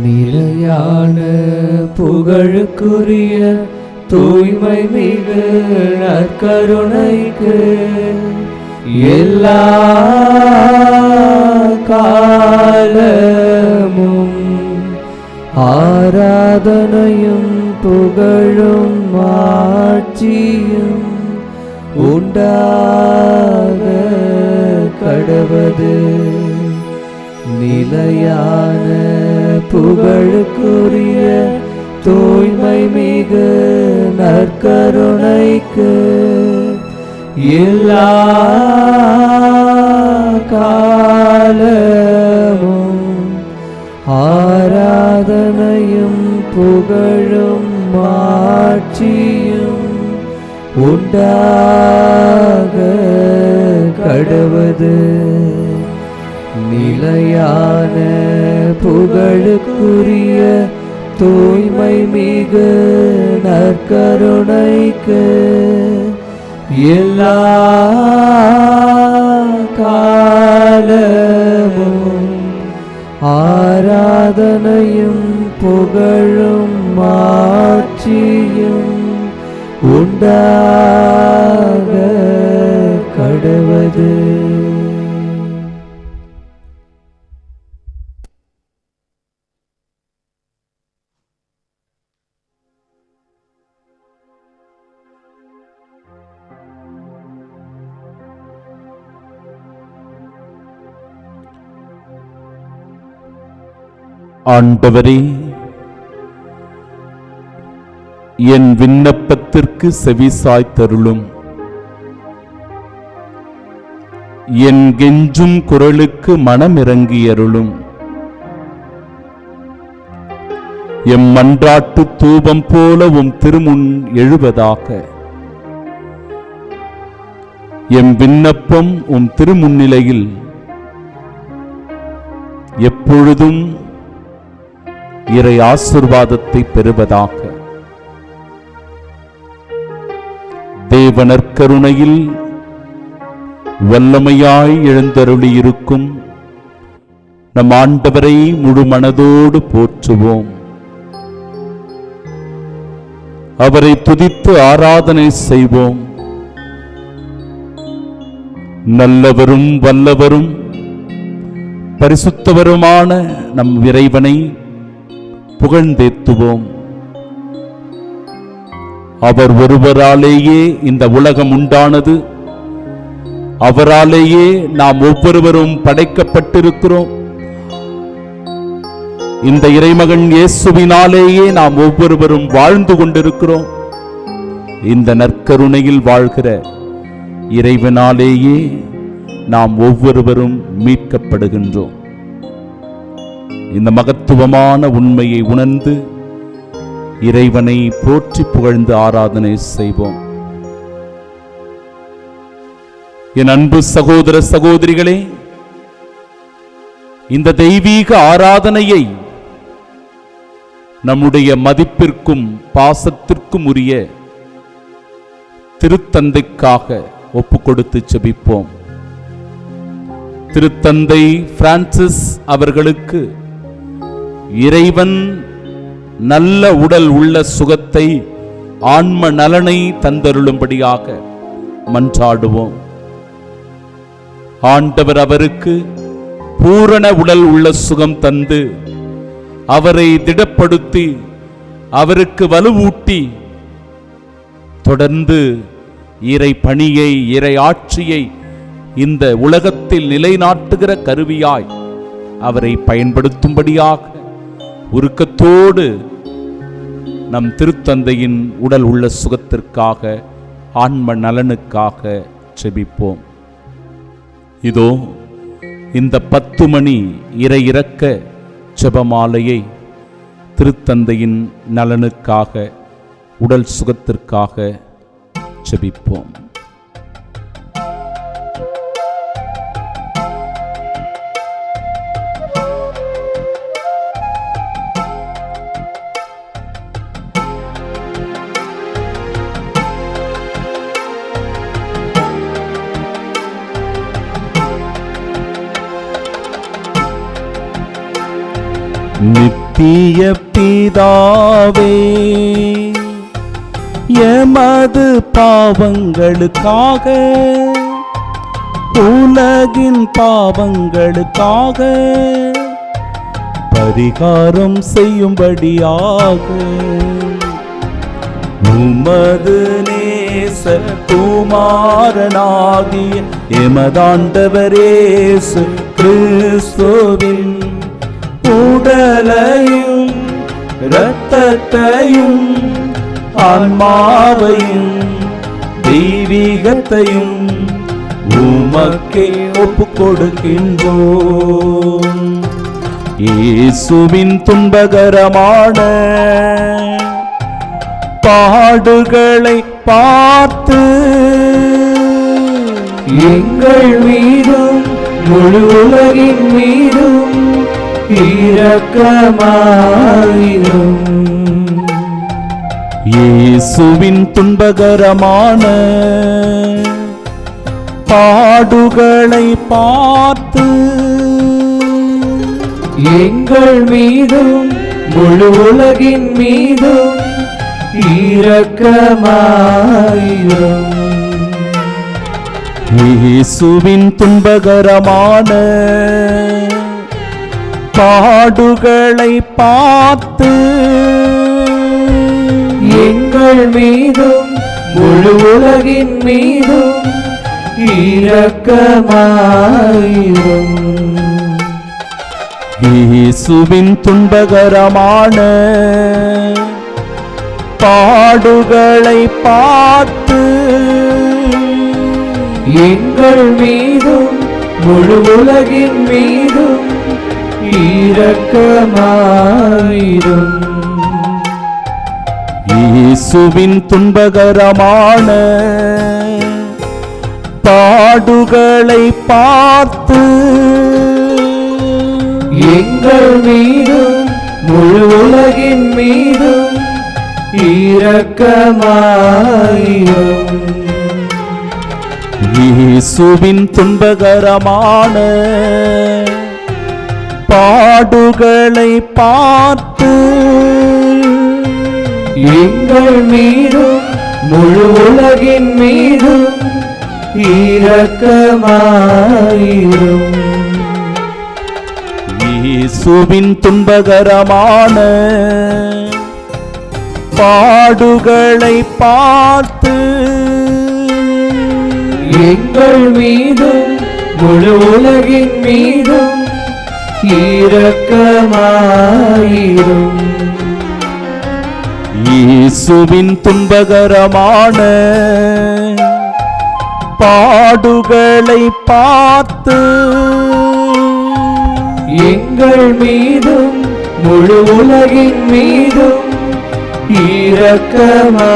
நிலையான புகழுக்குரிய தூய்மை மிகு நற்கருணைக்கு எல்லா காலமும் ஆராதனையும் புகழும் ஆட்சியும் உண்டாக கடவது. நிலையான புகழுக்குரிய தூய்மை மிகு நற்கருணைக்கு எல்லா காலமும் ஆராதனையும் புகழும் ஆட்சியும் உண்டாக கடவது. நிலையான புகழுக்குரிய தூய்மை மிகு நற்கருணைக்கு எல்லா காலமும் ஆராதனையும் புகழும் ஆட்சியும் உண்டாக கடவது. ஆண்டவரே, என் விண்ணப்பத்திற்கு செவிசாய்த்தருளும். என் கெஞ்சும் குரலுக்கு மனமிறங்கியருளும். எம் மன்றாட்டு தூபம் போல உம் திருமுன் எழுவதாக. எம் விண்ணப்பம் உம் திருமுன்னிலையில் எப்பொழுதும் இறை ஆசீர்வாதத்தை பெறுவதாக. தேவனற்கருணையில் வல்லமையாய் எழுந்தருளியிருக்கும் நம் ஆண்டவரை முழு மனதோடு போற்றுவோம். அவரை துதித்து ஆராதனை செய்வோம். நல்லவரும் வல்லவரும் பரிசுத்தவருமான நம் இறைவனை புகழ்ந்தேத்துவோம். அவர் ஒருவராலேயே இந்த உலகம் உண்டானது. அவராலேயே நாம் ஒவ்வொருவரும் படைக்கப்பட்டிருக்கிறோம். இந்த இறைமகன் இயேசுவினாலேயே நாம் ஒவ்வொருவரும் வாழ்ந்து கொண்டிருக்கிறோம். இந்த நற்கருணையில் வாழ்கிற இறைவனாலேயே நாம் ஒவ்வொருவரும் மீட்கப்படுகின்றோம். இந்த மகத்துவமான உண்மையை உணர்ந்து இறைவனை போற்றி புகழ்ந்து ஆராதனை செய்வோம். என் அன்பு சகோதர சகோதரிகளே, இந்த தெய்வீக ஆராதனையை நம்முடைய மதிப்பிற்கும் பாசத்திற்கும் உரிய திருத்தந்தைக்காக ஒப்புக்கொடுத்து செபிப்போம். திருத்தந்தை பிரான்சிஸ் அவர்களுக்கு இறைவன் நல்ல உடல் உள்ள சுகத்தை, ஆன்ம நலனை தந்தருளும்படியாக மன்றாடுவோம். ஆண்டவர் அவருக்கு பூரண உடல் உள்ள சுகம் தந்து அவரை திடப்படுத்தி அவருக்கு வலுவூட்டி தொடர்ந்து இறை பணியை, இறை ஆட்சியை இந்த உலகத்தில் நிலைநாட்டுகிற கருவியாய் அவரை பயன்படுத்தும்படியாக உருக்கத்தோடு நம் திருத்தந்தையின் உடல் உள்ள சுகத்திற்காக, ஆன்ம நலனுக்காக செபிப்போம். இதோ இந்த 10 மணி இறை இரக்க ஜெபமாலையை திருத்தந்தையின் நலனுக்காக, உடல் சுகத்திற்காக செபிப்போம். நித்திய பிதாவே, எமது பாவங்களுக்காக, உலகின் பாவங்களுக்காக பரிகாரம் செய்யும்படியாக உமது நேச குமாரனாகிய எமதாண்டவர் இயேசு கிறிஸ்துவின் உடலையும் இரத்தத்தையும் ஆன்மாவையும் தெய்வீகத்தையும் உமக்கே ஒப்புக் கொடுக்கின்றோம். இயேசுவின் துன்பகரமான பாடுகளை பார்த்து எங்கள் மீதும் முழு உலகின் மீதும் இரக்கமாயிரும். இயேசுவின் துன்பகரமான பாடுகளை பார்த்து எங்கள் மீதும் முழு உலகின் மீதும் இரக்கமாயிரும். இயேசுவின் துன்பகரமான பாடுகளை பார்த்து எங்கள் மீதும் முழு உலகின் மீதும் இரக்கமாயிரும். இயேசுவின் துன்பகரமான பாடுகளை பார்த்து எங்கள் மீதும் முழு உலகின் மீதும் இரக்கமாயிரும். இயேசுவின் துன்பகரமான பாடுகளை பார்த்து எங்கள் மீதும் முழு உலகின் மீதும் இரக்கமாயிரும். இயேசுவின் துன்பகரமான பாடுகளை பார்த்து எங்கள் மீதும் முழு உலகின் மீதும் இரக்கமாயிரும். இயேசுவின் துன்பகரமான பாடுகளை பார்த்து எங்கள் மீதும் முழு உலகின் மீதும் இரக்கமாயிரும். இயேசுவின் துன்பகரமான பாடுகளை பார்த்து எங்கள் மீதும் முழு உலகின் மீதும் இரக்கமாயிரும்.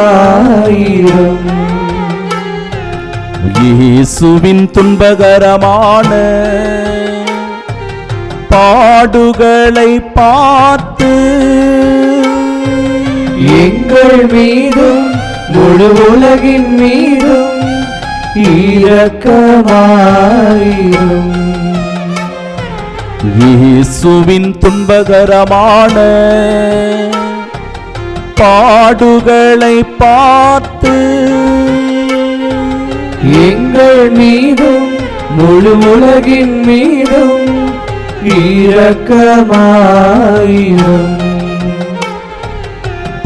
இயேசுவின் துன்பகரமான பாடுகளை பார்த்து எங்கள் மீதும் முழு உலகின் மீதும் இரக்கமாயிரும். இயேசுவின் துன்பகரமான பாடுகளை பார்த்து எங்கள் மீதும் முழு உலகின் மீதும் இரக்கமாயிரும்.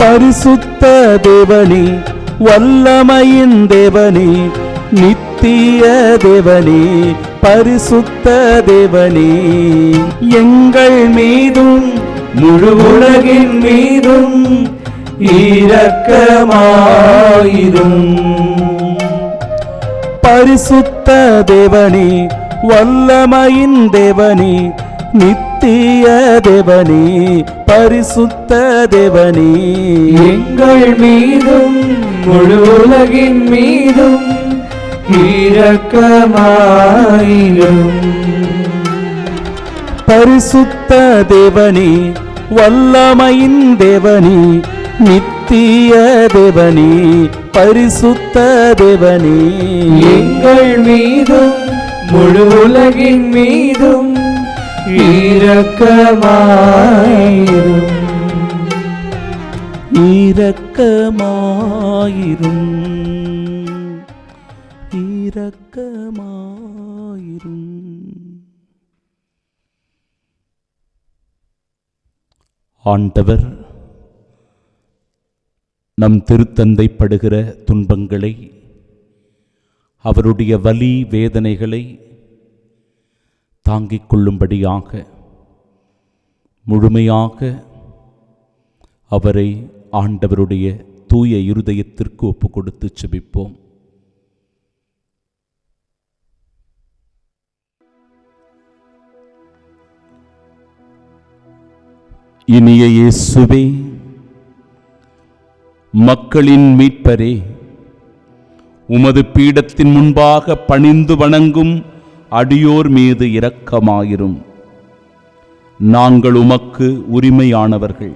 பரிசுத்த தேவனே, வல்லமையின் தேவனே, நித்திய தேவனே, பரிசுத்த தேவனே, எங்கள் மீதும் முழு உலகின் மீதும் இரக்கமாயிரும். பரிசுத்த தேவனே, வல்லமையின் தேவனே, நித்திய தேவனே, பரிசுத்த தேவனே, எங்கள் மீதும் முழு உலகின் மீதும் இரக்கமாயிரும். பரிசுத்த தேவனே, வல்லமையின் தேவனே, நித்திய தேவனே, பரிசுத்த தேவனே, எங்கள் மீதும் முழு உலகின் மீதும் இரக்கமாயிரும் இரக்கமாயிரும் இரக்கமாயிரும். ஆண்டவர் நம் திருத்தந்தை படுகிற துன்பங்களை, அவருடைய வலி வேதனைகளை தாங்கிக் கொள்ளும்படியாக முழுமையாக அவரை ஆண்டவருடைய தூய இருதயத்திற்கு ஒப்பு கொடுத்து செபிப்போம். இனிய இயேசுவே, மக்களின் மீட்பரே, உமது பீடத்தின் முன்பாக பணிந்து வணங்கும் அடியோர் மீது இரக்கமாயிரும். நாங்கள் உமக்கு உரிமையானவர்கள்,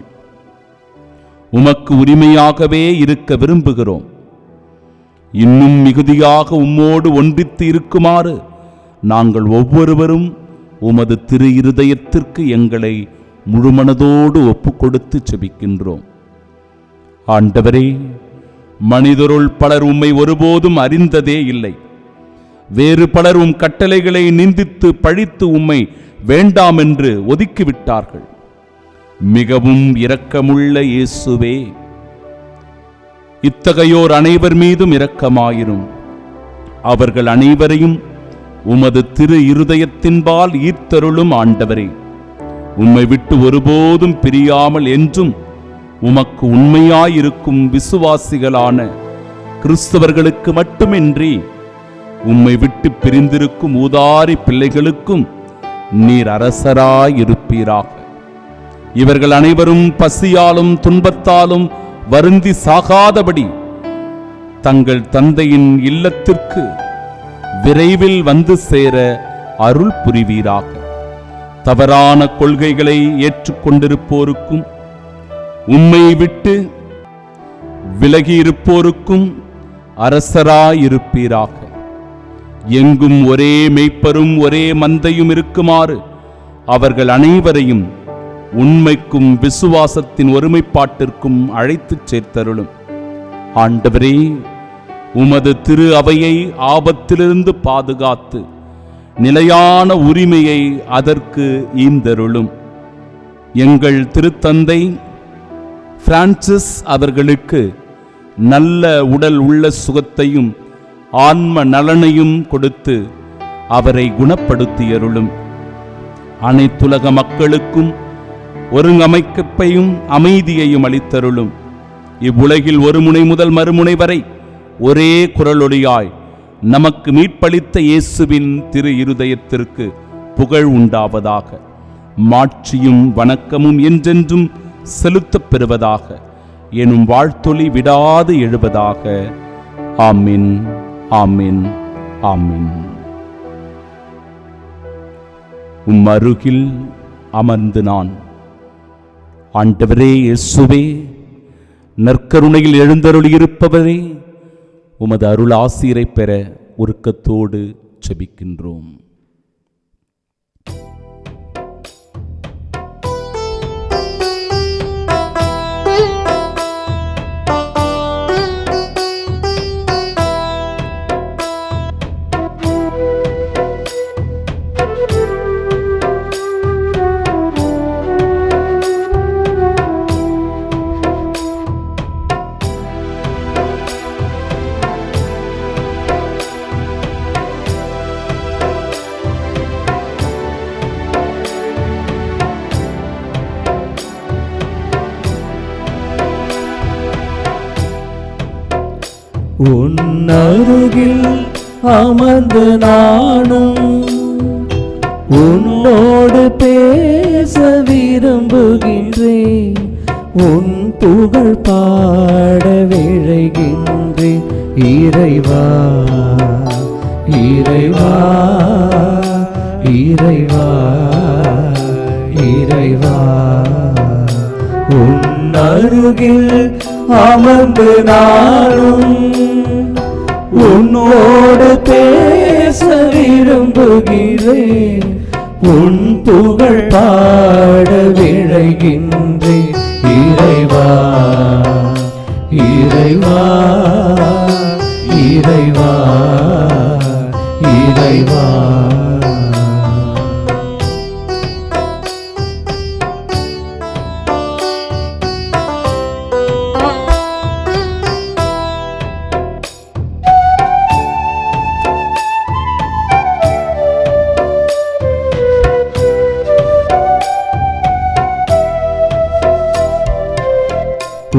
உமக்கு உரிமையாகவே இருக்க விரும்புகிறோம். இன்னும் மிகுதியாக உம்மோடு ஒன்றித்து இருக்குமாறு நாங்கள் ஒவ்வொருவரும் உமது திரு இருதயத்திற்கு எங்களை முழுமனதோடு ஒப்பு கொடுத்து செபிக்கின்றோம். ஆண்டவரே, மனிதருள் பலர் உம்மை ஒருபோதும் அறிந்ததே இல்லை. வேறு பலர் உம் கட்டளைகளை நிந்தித்து பழித்து உம்மை வேண்டாம் என்று ஒதுக்கிவிட்டார்கள். மிகவும் இரக்கமுள்ள இயேசுவே, இத்தகையோர் அனைவர் மீதும் இரக்கமாயிரும். அவர்கள் அனைவரையும் உமது திரு இருதயத்தின்பால் ஈர்த்தருளும். ஆண்டவரே, உம்மை விட்டு ஒருபோதும் பிரியாமல் என்றும் உமக்கு உண்மையாயிருக்கும் விசுவாசிகளான கிறிஸ்தவர்களுக்கு மட்டுமின்றி உம்மை விட்டு பிரிந்திருக்கும் ஊதாரி பிள்ளைகளுக்கும் நீர் அரசராயிருப்பீராக. இவர்கள் அனைவரும் பசியாலும் துன்பத்தாலும் வருந்தி சாகாதபடி தங்கள் தந்தையின் இல்லத்திற்கு விரைவில் வந்து சேர அருள் புரிவீராக. தவறான கொள்கைகளை ஏற்றுக்கொண்டிருப்போருக்கும் உம்மை விட்டு விலகியிருப்போருக்கும் அரசராயிருப்பீராக. எங்கும் ஒரே மெய்ப்பரும் ஒரே மந்தையும் இருக்குமாறு அவர்கள் அனைவரையும் உண்மைக்கும் விசுவாசத்தின் ஒருமைப்பாட்டிற்கும் அழைத்துச் சேர்த்தருளும். ஆண்டவரே, உமது திரு அவையை ஆபத்திலிருந்து பாதுகாத்து நிலையான உரிமையை அதற்கு ஈந்தருளும். எங்கள் திருத்தந்தை பிரான்சிஸ் அவர்களுக்கு நல்ல உடல் உள்ள சுகத்தையும் ஆன்ம நலனையும் கொடுத்து அவரை குணப்படுத்தியருளும். அனைத்துலக மக்களுக்கும் ஒருங்கமைப்பையும் அமைதியையும் அளித்தருளும். இவ்வுலகில் ஒரு முனை முதல் மறுமுனை வரை ஒரே குரலொலியாய் நமக்கு மீட்பளித்த இயேசுவின் திரு இருதயத்திற்கு புகழ் உண்டாவதாக. மாட்சியும் வணக்கமும் என்றென்றும் செலுத்தப் பெறுவதாக எனும் வாழ்த்தொலி விடாது எழுவதாக. ஆமென், ஆமென், ஆமென். உம் அருகில் அமர்ந்து நான், ஆண்டவரே இயேசுவே, நற்கருணையில் எழுந்தருளியிருப்பவரே, உமது அருள் ஆசீரை பெற உருக்கத்தோடு செபிக்கின்றோம். உன் அருகில் அமர்ந்து நானும் உன்னோடு பேச விரும்புகின்றேன். உன் புகழ் பாட விழைகின்றேன். இறைவா, இறைவா, இறைவா, இறைவா, உன் அருகில் அமர்ந்து நானும் உன்னோடு பேச விரும்புகிறேன். உன் புகழ் பாட விழைகின்றேன் இறைவா இறைவா இறைவா இறைவா.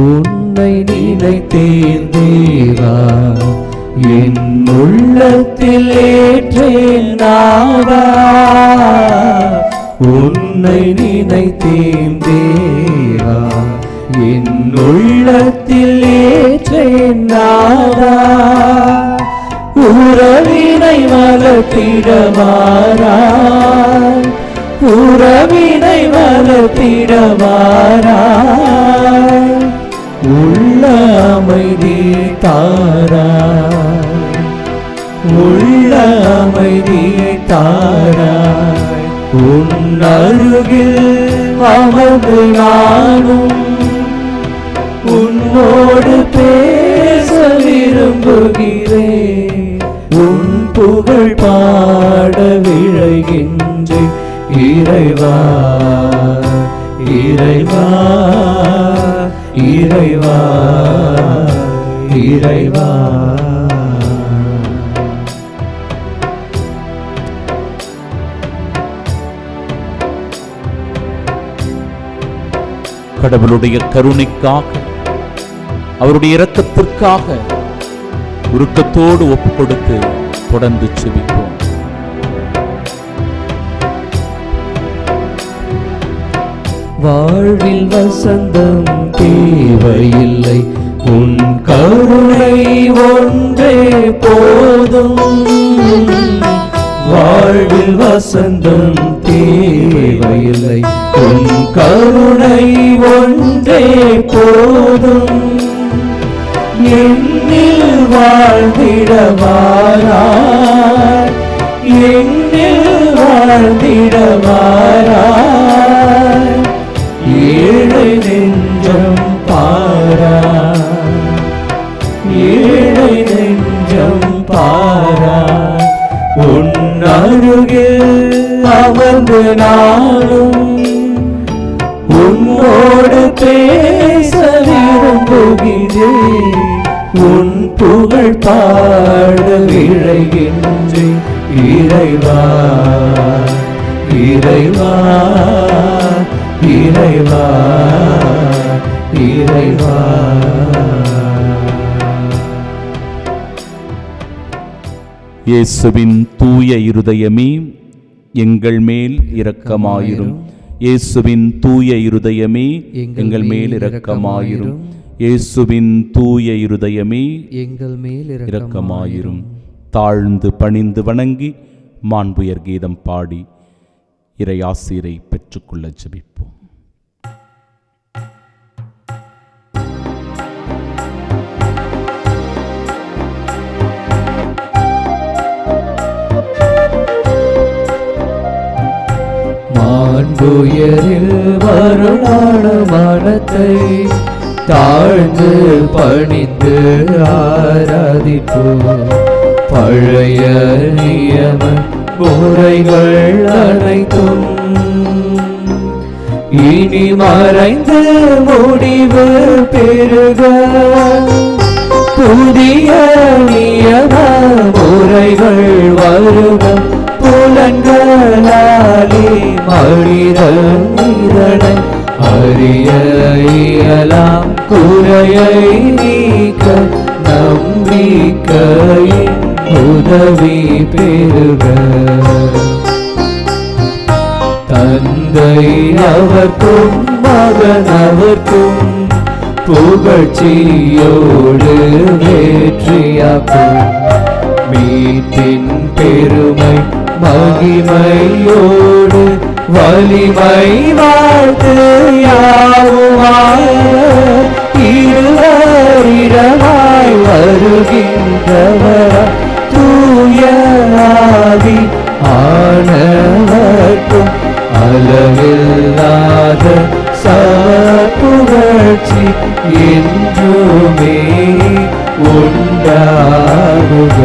உன்னை நினைத்தேன் தேவா, என் உள்ளத்தில் ஏற்றேன் நாதா. உன்னை நினைத்தேன் தேவா, என் உள்ளத்தில் ஏற்றேன் நாதா. உறவினை வளர்த்திடவாராய், உறவினை வளர்த்திடவாராய். உள்ள அமைதி தாராய், உள்ள அமைதி தாராய். உன் அருகில் அமர்ந்து நானும் உன்னோடு பேச விரும்புகிறேன். உன் புகழ் பாட விழைகின்றேன் இறைவா இறைவா இறைவா இறைவா. கடவுளுடைய கருணைக்காக, அவருடைய இரக்கத்திற்காக உருக்கத்தோடு ஒப்பு கொடுத்து தொடர்ந்து செபிப்போம். வாழ்வில் வசந்தம் தேவையில்லை, உன் கருணை ஒன்றே போதும். வாழ்வில் வசந்தம் தேவையில்லை, உன் கருணை ஒன்றே போதும். என்னில் வாழ்ந்திடவாராய், என்னில் வாழ்ந்திடவாராய். ஏழை நெஞ்சம் பாராய், ஏழை நெஞ்சம் பாராய். உன் அருகில் அமர்ந்து நானும் உன்னோடு பேச விரும்புகிறேன். உன் புகழ் பாட விழைகின்றேன் இறைவா இறைவா இறைவா இறைவா. இயேசுவின் தூய இருதயமே எங்கள் மேல் இரக்கமாயிரும். இயேசுவின் தூய இருதயமே எங்கள் மேல் இரக்கமாயிரும். இயேசுவின் தூய இருதயமே எங்கள் மேல் இரக்கமாயிரும். தாழ்ந்து பணிந்து வணங்கி மாண்புயர் கீதம் பாடி இறையாசிரை பெற்றுக்கொள்ள ஜெபிப்போம். மாண்புயரில் வருணான மனத்தை தாழ்ந்து பணிந்து ஆராதிப்போம். பழைய நியம முறைகள் அனைத்தும் இனி மறைந்து முடிவு பெறுக. புதிய நியம முறைகள் வருக. புலன்களாலே மனிதன் இதனை அறிய இயலாம். குறையை நீக்க நம்பிக்கையின் உதவி பெறுக. தந்தை அவர்க்கும் மகன் அவர்க்கும் புகழ்ச்சியோடு வெற்றியாக்கும். மீட்பின் பெருமை மகிமையோடு வலிமை வாழ்த்து யாவுமாய். இருவரிடமாய் வருகின்றவர் தூய ஆவி ஆனவர்க்கு அளவில்லாத சமப்புகழ்ச்சி என்றுமே உண்டாகுக.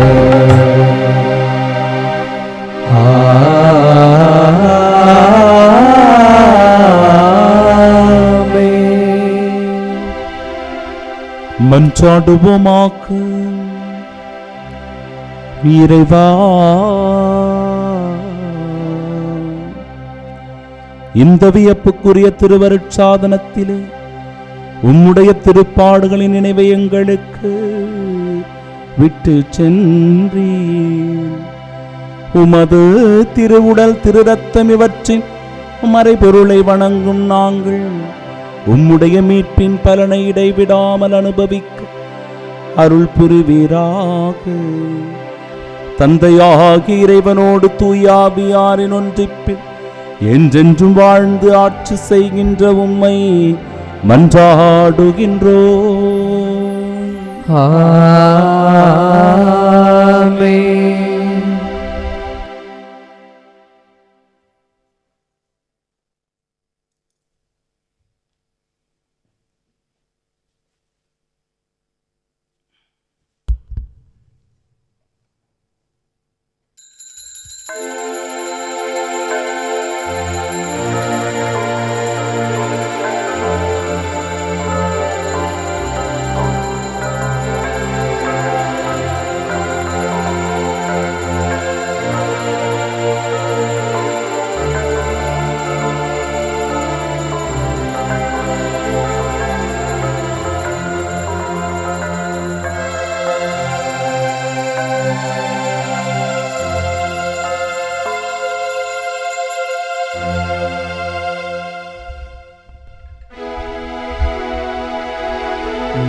மன்றாடுவோமாக. இறைவா, இந்த வியப்புக்குரிய திருவருட்சாதனத்திலே உம்முடைய திருப்பாடுகளின் நினைவை எங்களுக்கு விட்டு சென்றீர். உமது திருவுடல் திரு ரத்தம் இவற்றின் மறைபொருளை வணங்கும் நாங்கள் உம்முடைய மீட்பின் பலனை இடைவிடாமல் அனுபவிக்க அருள் புரிவீராக. தந்தையாகிய இறைவனோடு தூயாவியாரின் ஒன்றிப்பில் என்றென்றும் வாழ்ந்து ஆட்சி செய்கின்ற உம்மை மன்றாடுகின்றோம். ஆமென்.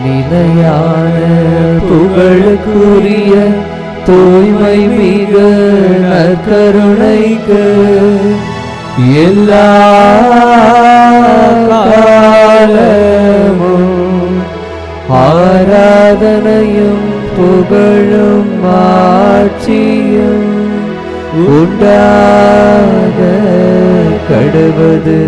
நிலையான புகழுக்குரிய தூய்மை மிக நற்கருணைக்கு எல்லா காலமும் ஆராதனையும் புகழும் ஆட்சியும் உண்டாக கடவது.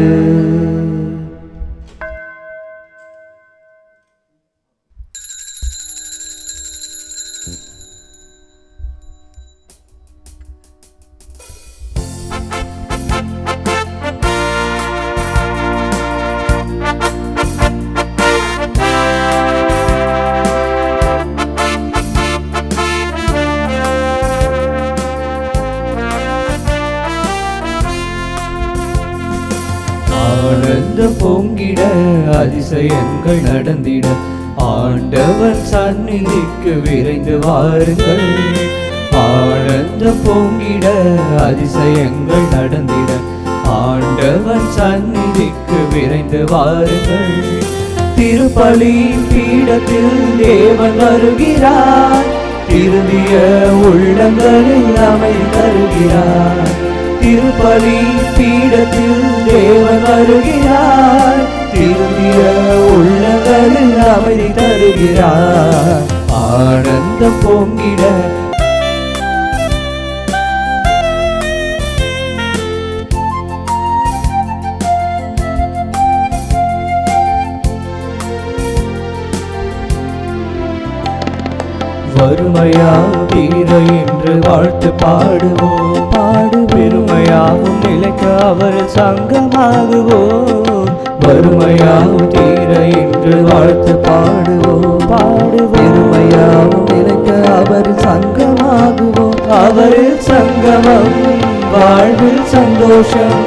ஆனந்தம் பொங்கிட அதிசயங்கள் நடந்திட ஆண்டவன் சந்நிதிக்கு விரைந்து வாருங்கள். ஆனந்தம் பொங்கிட அதிசயங்கள் நடந்திட ஆண்டவன் சந்நிதிக்கு விரைந்து வாருங்கள். திருப்பலி பீடத்தில் தேவன் வருகிறார், திருந்திய உள்ளங்களில் அமைதி தருகிறார். திருப்பலி பீடத்தில் தேவன் வருகிறார், திருந்திய உள்ளங்களில் அமைதி தருகிறார். ஆனந்தம் பொங்கிட வறுமையாவும் தீர என்று வாழ்த்து பாடுவோம். பெருமையாவும் நிலைக்க அவரில் சங்கமாகுவோம். வறுமையாவும் தீர என்று வாழ்த்து பாடுவோம். பெருமையாவும் நிலைக்க அவரில் சங்கமாகுவோம். அவரில் சங்கமம் வாழ்வில் சந்தோஷம்,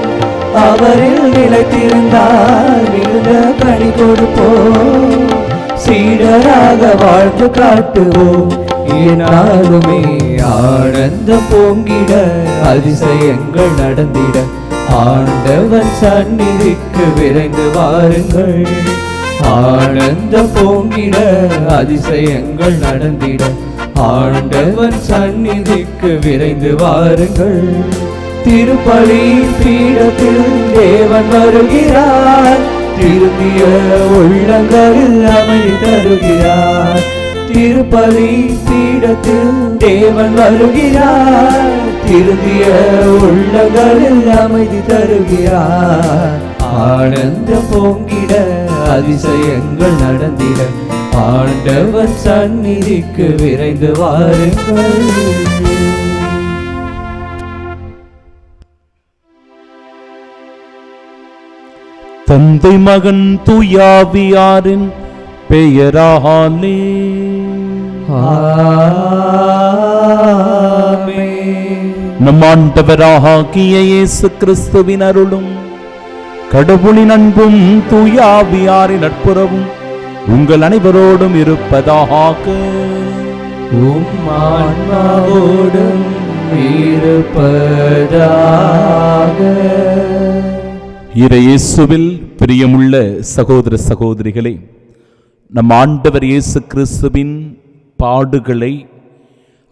அவரில் நிலைத்திருந்தால் மிகுந்த கனி கொடுப்போம். சீடராக வாழ்ந்து காட்டுவோம். என்னாலுமே ஆனந்தம் பொங்கிட அதிசயங்கள் நடந்திட ஆண்டவன் சந்நிதிக்கு விரைந்து வாருங்கள். ஆனந்தம் பொங்கிட அதிசயங்கள் நடந்திட ஆண்டவன் சந்நிதிக்கு விரைந்து வாருங்கள். திருப்பலி பீடத்தில் தேவன் வருகிறார், திருந்திய உள்ளங்களில் அமைதி தருகிறார். திருப்பலி பீடத்தில் தேவன் வருகிறார். திருந்திய உள்ளங்களில் அமைதி தருகிறார். ஆனந்தம் பொங்கிட அதிசயங்கள் நடந்திட ஆண்டவன் சந்நிதிக்கு விரைந்து வாருங்கள். தந்தை மகன் தூயாவியாரின் பெயராலே நம் ஆண்டவராகிய இயேசு கிறிஸ்துவின் அருளும் கடவுளின் அன்பும் தூயாவியாரின் நட்புறவும் உங்கள் அனைவரோடும் இருப்பதாக. உம் ஆன்மாவோடும் இருப்பதாக. இயேசுவில் பிரியமுள்ள சகோதர சகோதரிகளே, நம் ஆண்டவர் இயேசு கிறிஸ்துவின் பாடுகளை,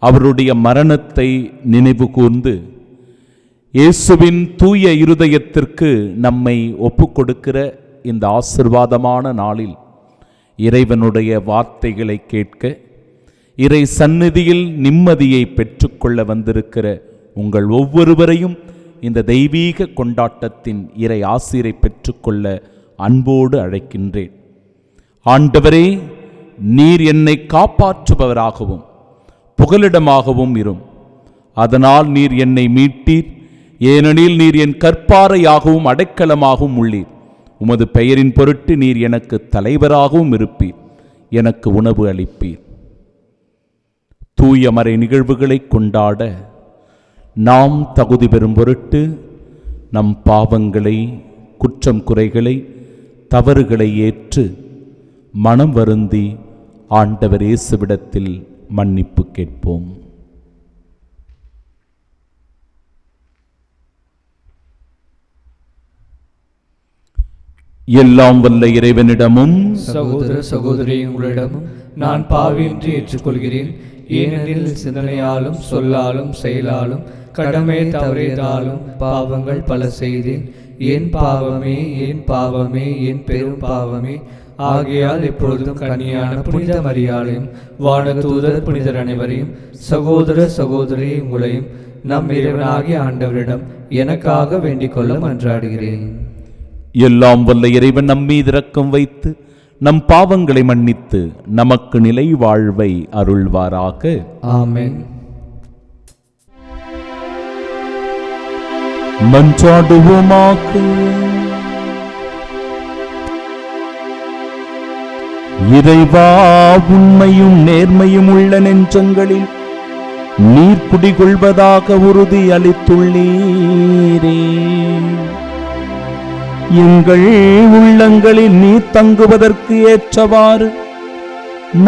அவருடைய மரணத்தை நினைவு கூர்ந்து இயேசுவின் தூய இருதயத்திற்கு நம்மை ஒப்புக்கொடுக்கிற இந்த ஆசீர்வாதமான நாளில் இறைவனுடைய வார்த்தைகளை கேட்க, இறை சந்நிதியில் நிம்மதியை பெற்றுக்கொள்ள வந்திருக்கிற உங்கள் ஒவ்வொருவரையும் இந்த தெய்வீக கொண்டாட்டத்தின் இறை ஆசீரை பெற்றுக்கொள்ள அன்போடு அழைக்கின்றேன். ஆண்டவரே, நீர் என்னை காப்பாற்றுபவராகவும் புகலிடமாகவும் இரும். அதனால் நீர் என்னை மீட்டீர். ஏனெனில் நீர் என் கற்பாறையாகவும் அடைக்கலமாகவும் உள்ளீர். உமது பெயரின் பொருட்டு நீர் எனக்கு தலைவராகவும் இருப்பீர். எனக்கு உணவு அளிப்பீர். தூய மறை நிகழ்வுகளை கொண்டாட நாம் தகுதி பெறும் பொருட்டு நம் பாவங்களை, குற்றம் குறைகளை, தவறுகளை ஏற்று மனம் வருந்தி ஆண்டவர் இயேசுவிடத்தில் மன்னிப்பு கேட்போம். எல்லாம் வல்ல இறைவனிடமும் சகோதர சகோதரி உங்களிடமும் நான் பாவியின்றி ஏற்றுக்கொள்கிறேன். ஏனெனில் சிந்தனையாலும் சொல்லாலும் செயலாலும் கடமை தவறியதாலும் பாவங்கள் பல செய்தேன். என் பாவமே, என் பாவமே, என் பெரும் பாவமே. ஆகையால் எப்பொழுதும் கன்னியான புனித மரியாதையும் வானதூதர் புனிதர் அனைவரையும் சகோதர சகோதரி உங்களையும் நம் இறைவனாகிய ஆண்டவரிடம் எனக்காக வேண்டிக் கொள்ள மன்றாடுகிறேன். எல்லாம் வல்ல இறைவன் நம்மீது இரக்கம் வைத்து நம் பாவங்களை மன்னித்து நமக்கு நிலை வாழ்வை அருள்வாராக. ஆமென். மன்றாடுவோமாக. இறைவா, உண்மையும் நேர்மையும் உள்ள நெஞ்சங்களில் நீர் குடிகொள்வதாக உறுதி அளித்துள்ளீரே. எங்கள் உள்ளங்களில் நீர் தங்குவதற்கு ஏற்றவாறு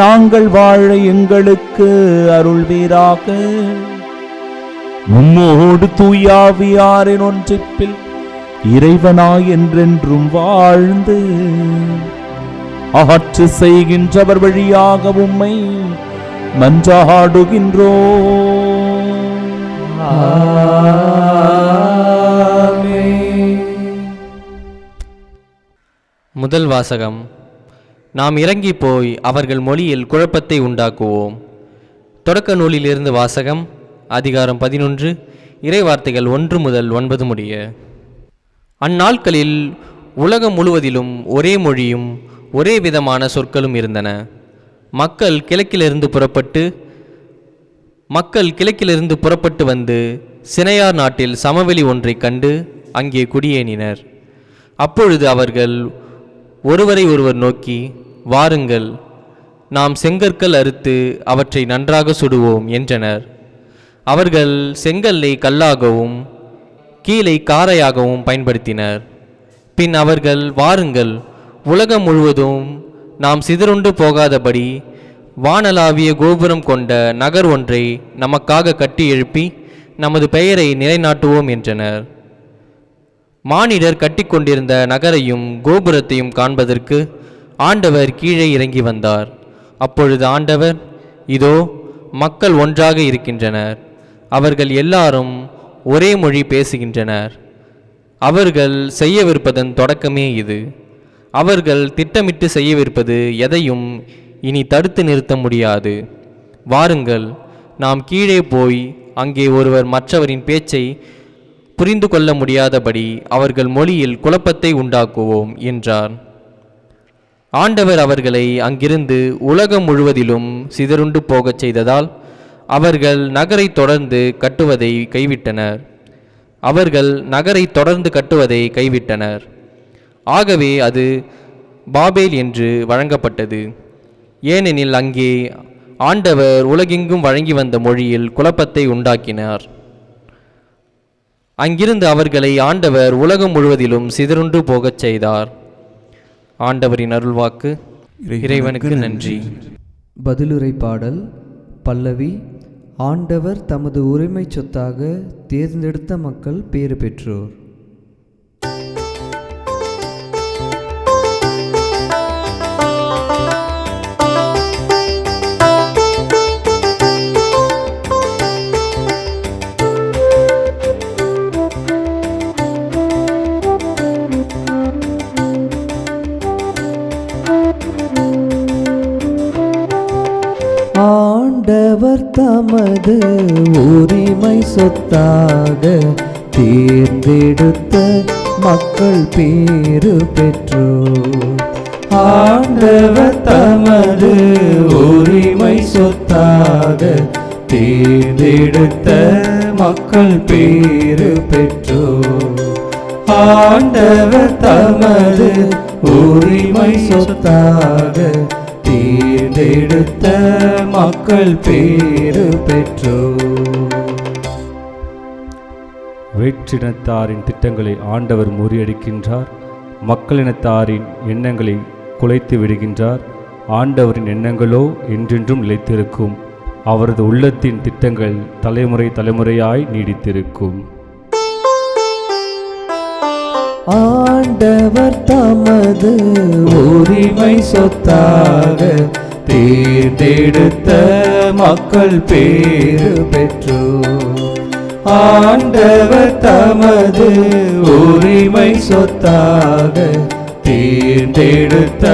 நாங்கள் வாழ எங்களுக்கு அருள்வீராக. உம்மோடு தூயாவியாரின் ஒன்றிப்பில் இறைவனாய் என்றென்றும் வாழ்ந்து ஆட்சி செய்கின்றவர் வழியாக உம்மை மன்றாடுகின்றோம். முதல் வாசகம். நாம் இறங்கி போய் அவர்கள் மொழியில் குழப்பத்தை உண்டாக்குவோம். தொடக்க நூலிலிருந்து வாசகம். அதிகாரம் 11, இறைவார்த்தைகள் 1 முதல் 9 முடிய. அந்நாட்களில் உலகம் முழுவதிலும் ஒரே மொழியும் ஒரே விதமான சொற்களும் இருந்தன. மக்கள் கிழக்கிலிருந்து புறப்பட்டு வந்து சினையார் நாட்டில் சமவெளி ஒன்றைக் கண்டு அங்கே குடியேறினர். அப்பொழுது அவர்கள் ஒருவரை ஒருவர் நோக்கி, வாருங்கள், நாம் செங்கற்கள் அறுத்து அவற்றை நன்றாக சுடுவோம் என்றனர். அவர்கள் செங்கல்லை கல்லாகவும் கீழை காரையாகவும் பயன்படுத்தினர். பின் அவர்கள், வாருங்கள், உலகம் முழுவதும் நாம் சிதறுண்டு போகாதபடி வானளாவிய கோபுரம் கொண்ட நகர் ஒன்றை நமக்காக கட்டி எழுப்பி நமது பெயரை நிலைநாட்டுவோம் என்றனர். மானிடர் கட்டிக்கொண்டிருந்த நகரையும் கோபுரத்தையும் காண்பதற்கு ஆண்டவர் கீழே இறங்கி வந்தார். அப்பொழுது ஆண்டவர், இதோ மக்கள் ஒன்றாக இருக்கின்றனர், அவர்கள் எல்லாரும் ஒரே மொழி பேசுகின்றனர். அவர்கள் செய்யவிருப்பதன் தொடக்கமே இது. அவர்கள் திட்டமிட்டு செய்யவிருப்பது எதையும் இனி தடுத்து நிறுத்த முடியாது. வாருங்கள், நாம் கீழே போய் அங்கே ஒருவர் மற்றவரின் பேச்சை புரிந்து கொள்ள முடியாதபடி அவர்கள் மொழியில் குழப்பத்தை உண்டாக்குவோம் என்றார். ஆண்டவர் அவர்களை அங்கிருந்து உலகம் முழுவதிலும் சிதறுண்டு போகச் செய்ததால் அவர்கள் நகரை தொடர்ந்து கட்டுவதை கைவிட்டனர். ஆகவே அது பாபேல் என்று வழங்கப்பட்டது. ஏனெனில் அங்கே ஆண்டவர் உலகெங்கும் வழங்கி வந்த மொழியில் குழப்பத்தை உண்டாக்கினார். அங்கிருந்து அவர்களை ஆண்டவர் உலகம் முழுவதிலும் சிதறுண்டு போகச் செய்தார். ஆண்டவரின் அருள்வாக்கு. இறைவனுக்கு நன்றி. பதிலுரை பாடல். பல்லவி. ஆண்டவர் தமது உரிமை சொத்தாக தேர்ந்தெடுத்த மக்கள் பேறு பெற்றோர். ஆண்டவர் தமது உரிமை சொத்தாக தேர்ந்தெடுத்த மக்கள் பேறு பெற்றோர். ஆண்டவர் தமது உரிமை சொத்தாக தேர்ந்தெடுத்த மக்கள் பேறு பெற்றோர். ஆண்டவர் தமது உரிமை சொத்தாக தேர்ந்தெடுத்த மக்கள் பேறு பெற்றோர். வேற்றினத்தாரின் திட்டங்களை ஆண்டவர் முறியடிக்கின்றார். மக்களினத்தாரின் எண்ணங்களை குலைத்து விடுகின்றார். ஆண்டவரின் எண்ணங்களோ என்றென்றும் நிலைத்திருக்கும். அவரது உள்ளத்தின் திட்டங்கள் தலைமுறை தலைமுறையாய் நீடித்திருக்கும். ஆண்டவர் தமது உரிமை சொத்தாக தேர்ந்தெடுத்த மக்கள் பேறு பெற்றோர். ஆண்டவர் தமது உரிமை சொத்தாக தேர்ந்தெடுத்த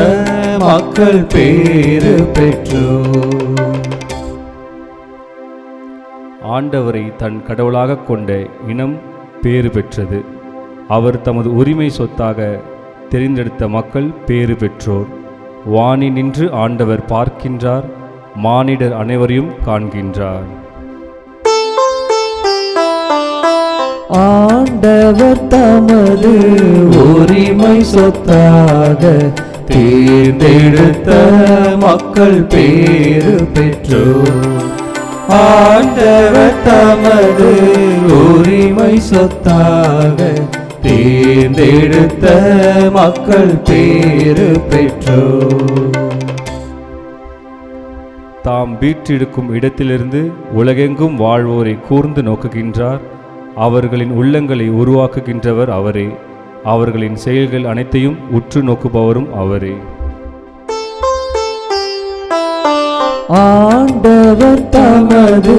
மக்கள் பேறு பெற்றோர். ஆண்டவரை தன் கடவுளாக கொண்ட இனம் பேறு பெற்றது. அவர் தமது உரிமை சொத்தாக தெரிந்தெடுத்த மக்கள் பேறு பெற்றோர். வானி நின்று ஆண்டவர் பார்க்கின்றார், மானிடர் அனைவரையும் காண்கின்றார். ஆண்டவர் தமது உரிமை சொத்தாக தேர்ந்தெடுத்த மக்கள் பேறு பெற்றோர். ஆண்டவர் தமது உரிமை சொத்தாக தேர்ந்தெடுத்த மக்கள் பேறு பெற்றோர். தாம் வீற்றிருக்கும் இடத்திலிருந்து உலகெங்கும் வாழ்வோரை கூர்ந்து நோக்குகின்றார். அவர்களின் உள்ளங்களை உருவாக்குகின்றவர் அவரே. அவர்களின் செயல்கள் அனைத்தையும் உற்று நோக்குபவரும் அவரே. ஆண்டவர் தமது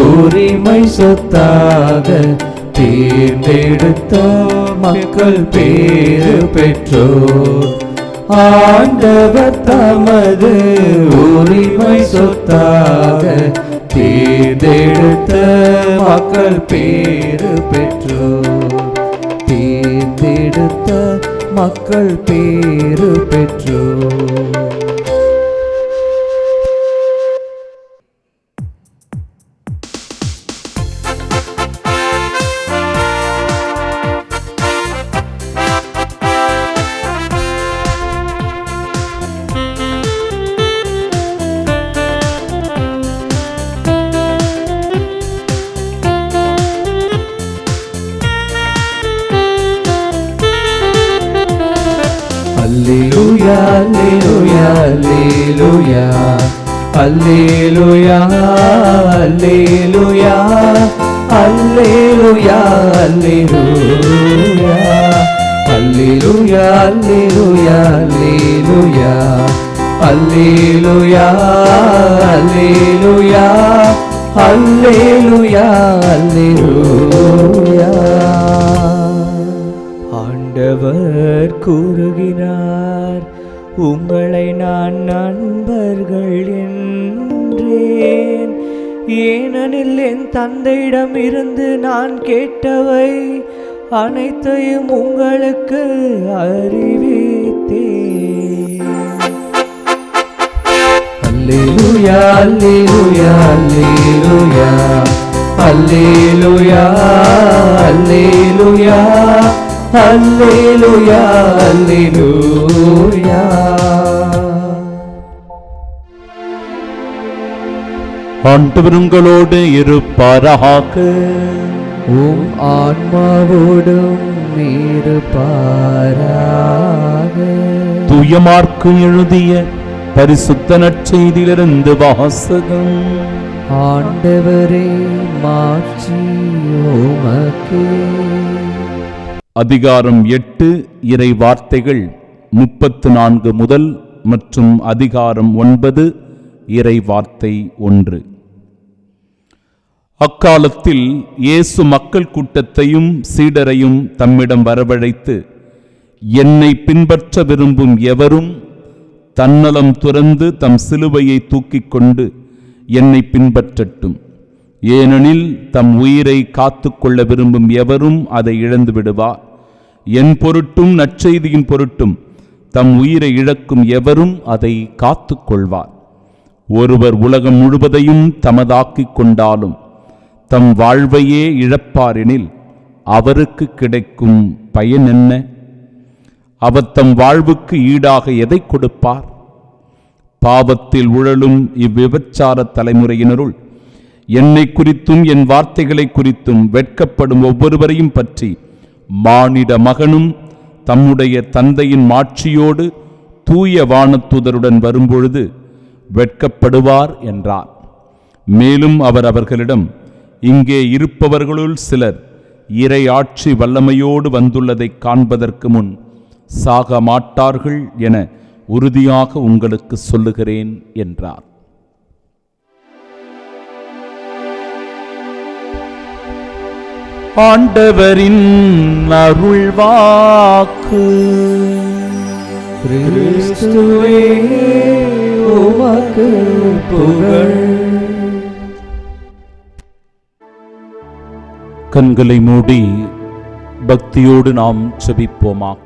உரிமை சொத்தாக தேர்ந்தெடுத்த மக்கள் பேறு பெற்றோர். ஆண்டவர் தமது உரிமை சொத்தாக தேர்ந்தெடுத்த மக்கள் பேறு பெற்றோர். தேர்ந்தெடுத்த மக்கள் பேறு பெற்றோர். Alleluia, Alleluia, Alleluia, Alleluia, Alleluia, Alleluia, Alleluia, Alleluia, Alleluia, Alleluia, Alleluia, Alleluia. ஆண்டவர் கூறுகிறார், உங்களை நான் நண்பர்கள் என்றேன். ஏனெனில் என் தந்தையிடம் இருந்து நான் கேட்டவை அனைத்தையும் உங்களுக்கு அறிவித்தேன். அல்லேலூயா அல்லேலூயா அல்லேலூயா அல்லேலூயா அல்லேலூயா அல்லேலூயா. ஆண்டவர் உங்களோடு இருப்பாராக. உம் ஆன்மாவோடும் இருப்பாராக. தூய மார்க்கு எழுதிய பரிசுத்த நற்செய்தியிலிருந்து வாசகம். ஆண்டவரே மாட்சி உமக்கே. அதிகாரம் 8 இறை வார்த்தைகள் 34 முதல் மற்றும் அதிகாரம் 9 இறை வார்த்தை 1. அக்காலத்தில் இயேசு மக்கள் கூட்டத்தையும் சீடரையும் தம்மிடம் வரவழைத்து, என்னை பின்பற்ற விரும்பும் எவரும் தன்னலம் துறந்து தம் சிலுவையை தூக்கிக் கொண்டு என்னை பின்பற்றட்டும். ஏனெனில் தம் உயிரை காத்து கொள்ள விரும்பும் எவரும் அதை இழந்து விடுவார். என் பொருட்டும் நற்செய்தியின் பொருட்டும் தம் உயிரை இழக்கும் எவரும் அதை காத்து கொள்வார். ஒருவர் உலகம் முழுவதையும் தமதாக்கிக் கொண்டாலும் தம் வாழ்வையே இழப்பாரெனில் அவருக்கு கிடைக்கும் பயன் என்ன? அவர் தம் வாழ்வுக்கு ஈடாக எதை கொடுப்பார்? பாவத்தில் உழலும் இவ்விபச்சார தலைமுறையினருள் என்னை குறித்தும் என் வார்த்தைகளை குறித்தும் வெட்கப்படும் ஒவ்வொருவரையும் பற்றி மானிட மகனும் தம்முடைய தந்தையின் மாட்சியோடு தூய வானதூதருடன் வரும்பொழுது வெட்கப்படுவார் என்றார். மேலும் அவர் அவர்களிடம், இங்கே இருப்பவர்களுள் சிலர் இறை ஆட்சி வல்லமையோடு வந்துள்ளதை காண்பதற்கு முன் சாக மாட்டார்கள் என உறுதியாக உங்களுக்கு சொல்லுகிறேன் என்றார். ஆண்டவரின் அருள்வாக்கு. கிறிஸ்துவே உமக்கு புகழ். கண்களை மூடி பக்தியோடு நாம் ஜெபிப்போமாக.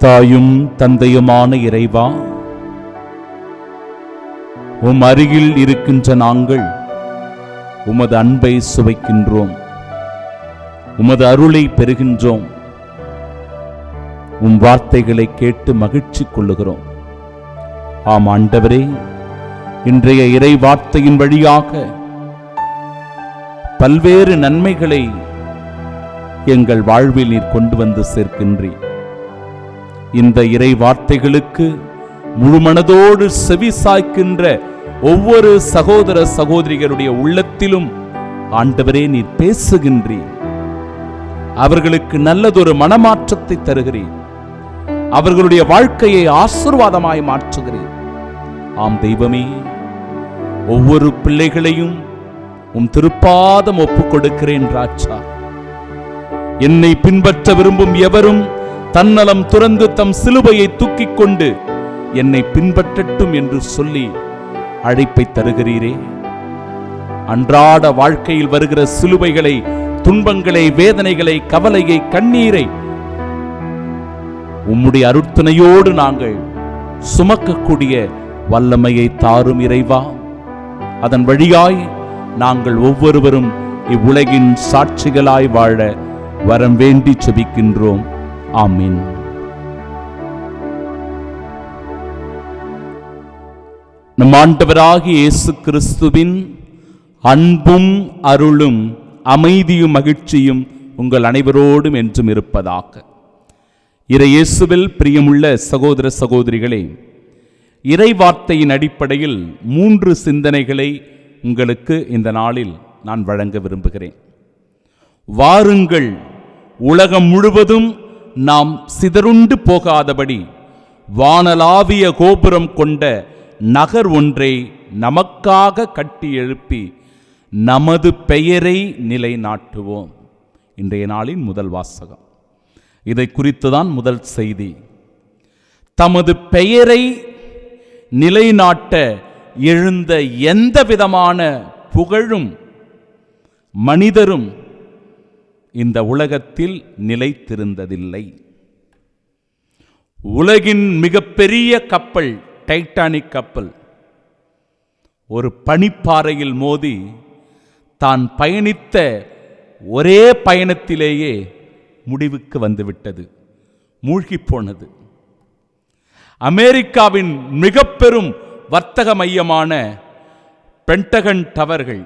தாயும் தந்தையுமான இறைவா, உம் அருகில் இருக்கின்ற நாங்கள் உமது அன்பை சுவைக்கின்றோம், உமது அருளை பெறுகின்றோம், உம் வார்த்தைகளை கேட்டு மகிழ்ச்சி கொள்ளுகிறோம். ஆம் ஆண்டவரே, இன்றைய இறை வார்த்தையின் வழியாக பல்வேறு நன்மைகளை எங்கள் வாழ்வில் நீர் கொண்டு வந்து சேர்க்கின்றீர். இந்த இறை வார்த்தைகளுக்கு முழுமனதோடு செவி சாய்க்கின்ற ஒவ்வொரு சகோதர சகோதரிகளுடைய உள்ளத்திலும் ஆண்டவரே நீர் பேசுகின்றீர். அவர்களுக்கு நல்லதொரு மனமாற்றத்தை தருகிறீர். அவர்களுடைய வாழ்க்கையை ஆசீர்வாதமாய் மாற்றுகிறீர். ஆம் தெய்வமே, ஒவ்வொரு பிள்ளைகளையும் உம் திருப்பாதம் ஒப்புக் கொடுக்கிறேன் ராஜா. என்னை பின்பற்ற விரும்பும் எவரும் தன்னலம் துறந்து தம் சிலுவையை தூக்கிக் கொண்டு என்னை பின்பற்றட்டும் என்று சொல்லி அழைப்பை தருகிறீரே. அன்றாட வாழ்க்கையில் வருகிற சிலுவைகளை, துன்பங்களை, வேதனைகளை, கவலையை, கண்ணீரை உம்முடைய அருட்துணையோடு நாங்கள் சுமக்கக்கூடிய வல்லமையை தாரும் இறைவா. அதன் வழியாய் நாங்கள் ஒவ்வொருவரும் இவ்வுலகின் சாட்சிகளாய் வாழ வரம் வேண்டி செபிக்கின்றோம். ஆமீன். நம் ஆண்டவராகிய இயேசு கிறிஸ்துவின் அன்பும் அருளும் அமைதியும் மகிழ்ச்சியும் உங்கள் அனைவரோடும் என்றும் இருப்பதாக. இறை இயேசுவில் பிரியமுள்ள சகோதர சகோதரிகளே, இறை வார்த்தையின் அடிப்படையில் 3 சிந்தனைகளை உங்களுக்கு இந்த நாளில் நான் வழங்க விரும்புகிறேன். வாருங்கள், உலகம் முழுவதும் நாம் சிதறுண்டு போகாதபடி வானளாவிய கோபுரம் கொண்ட நகர் ஒன்றை நமக்காக கட்டி எழுப்பி நமது பெயரை நிலைநாட்டுவோம். இன்றைய நாளின் முதல் வாசகம். இதை குறித்துதான் முதல் செய்தி. தமது பெயரை நிலைநாட்ட எழுந்த எந்த விதமான புகழும் மனிதரும் இந்த உலகத்தில் நிலைத்திருந்ததில்லை. உலகின் மிகப்பெரிய கப்பல் டைட்டானிக் கப்பல் ஒரு பனிப்பாறையில் மோதி தான் பயணித்த ஒரே பயணத்திலேயே முடிவுக்கு வந்துவிட்டது, மூழ்கி போனது. அமெரிக்காவின் மிக பெரும் வர்த்தக மையமான பென்டகன் டவர்கள்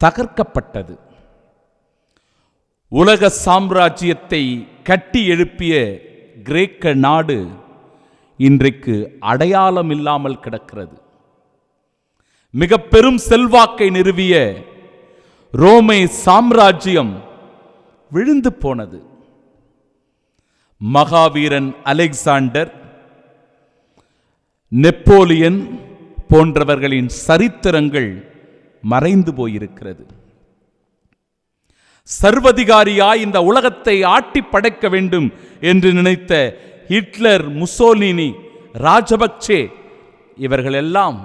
தகர்க்கப்பட்டது. உலக சாம்ராஜ்யத்தை கட்டி எழுப்பிய கிரேக்க நாடு இன்றைக்கு அடையாளம் இல்லாமல் கிடக்கிறது. மிக பெரும் செல்வாக்கை நிறுவிய ரோமை சாம்ராஜ்யம் விழுந்து போனது. மகாவீரன் அலெக்சாண்டர், நெப்போலியன் போன்றவர்களின் சரித்திரங்கள் மறைந்து போயிருக்கிறது. சர்வதிகாரியாய் இந்த உலகத்தை ஆட்டி படைக்க வேண்டும் என்று நினைத்த ஹிட்லர், முசோலினி, ராஜபக்சே இவர்களெல்லாம்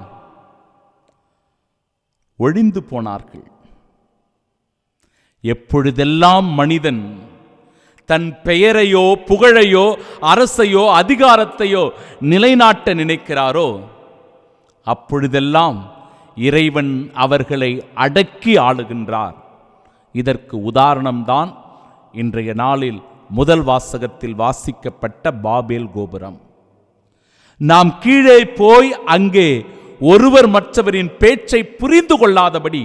ஒழிந்து போனார்கள். எப்பொழுதெல்லாம் மனிதன் தன் பெயரையோ புகழையோ அரசையோ அதிகாரத்தையோ நிலைநாட்ட நினைக்கிறாரோ அப்பொழுதெல்லாம் இறைவன் அவர்களை அடக்கி ஆளுகின்றார். இதற்கு உதாரணம்தான் இன்றைய நாளில் முதல் வாசகத்தில் வாசிக்கப்பட்ட பாபேல் கோபுரம். நாம் கீழே போய் அங்கே ஒருவர் மற்றவரின் பேச்சை புரிந்து கொள்ளாதபடி